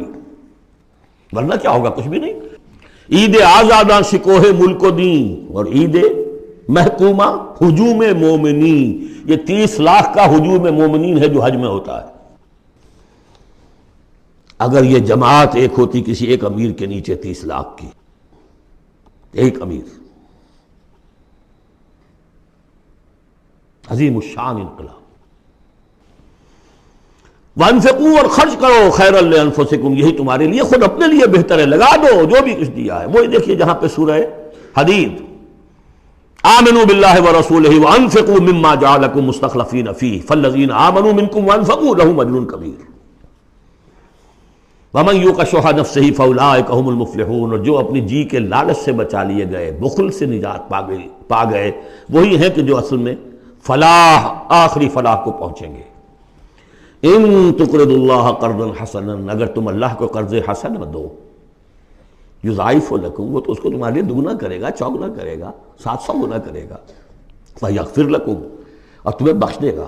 ورنہ کیا ہوگا؟ کچھ بھی نہیں. عید آزاداں شکوہ ملک و دین اور عید محکومہ ہجوم مومنین. یہ 30 لاکھ کا ہجوم مومنین ہے جو حج میں ہوتا ہے. اگر یہ جماعت ایک ہوتی کسی ایک امیر کے نیچے 30 لاکھ کی، ایک امیر، عظیم الشان انقلاب. وانفقوا، اور خرچ کرو، خیرا لانفسکم، یہی تمہارے لیے، خود اپنے لیے بہتر ہے، لگا دو جو بھی کچھ دیا ہے. وہی دیکھیے جہاں پہ سورہ حدید، آمنوا باللہ ورسولہ وانفقوا مما جعلکم مستخلفین فیہ فالذین آمنوا منکم وانفقوا لہم اجر کبیر ومن یوق شح نفسہ فاولئک ھم المفلحون. اور جو اپنی جی کے لالچ سے بچا لیے گئے، بخل سے نجات پا گئے، وہی ہیں کہ جو اصل میں فلاح، آخری فلاح کو پہنچیں گے. ان تقرضوا اللہ قرضا حسنا، اگر تم اللہ کو قرض حسن دو، یضاعف لکم، وہ تو اس کو تمہارے لیے دگنا کرے گا، چوگنا کرے گا، 700 گنا کرے گا. فیغفر لکم، اور تمہیں بخش دے گا.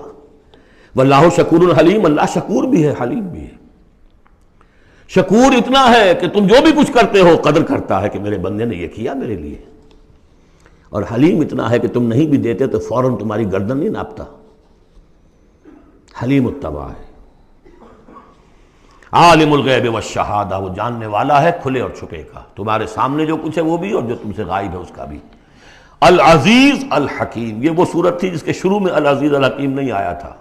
واللہ شکور حلیم، اللہ شکور بھی ہے، حلیم بھی ہے. شکور اتنا ہے کہ تم جو بھی کچھ کرتے ہو قدر کرتا ہے کہ میرے بندے نے یہ کیا میرے لیے. اور حلیم اتنا ہے کہ تم نہیں بھی دیتے تو فوراً تمہاری گردن نہیں ناپتا. حلیم الطبع ہے. عالم الغیب والشہادہ، وہ جاننے والا ہے کھلے اور چھپے کا، تمہارے سامنے جو کچھ ہے وہ بھی اور جو تم سے غائب ہے اس کا بھی. العزیز الحکیم، یہ وہ صورت تھی جس کے شروع میں العزیز الحکیم نہیں آیا تھا،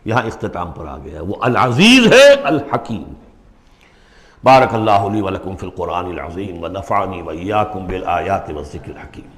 یہاں اختتام پر آ گیا. وہ العزیز ہے الحکیم. بارک اللہ لی ولکم فی القرآن العظیم ونفعنی وإیاکم بالآیات والذکر الحکیم.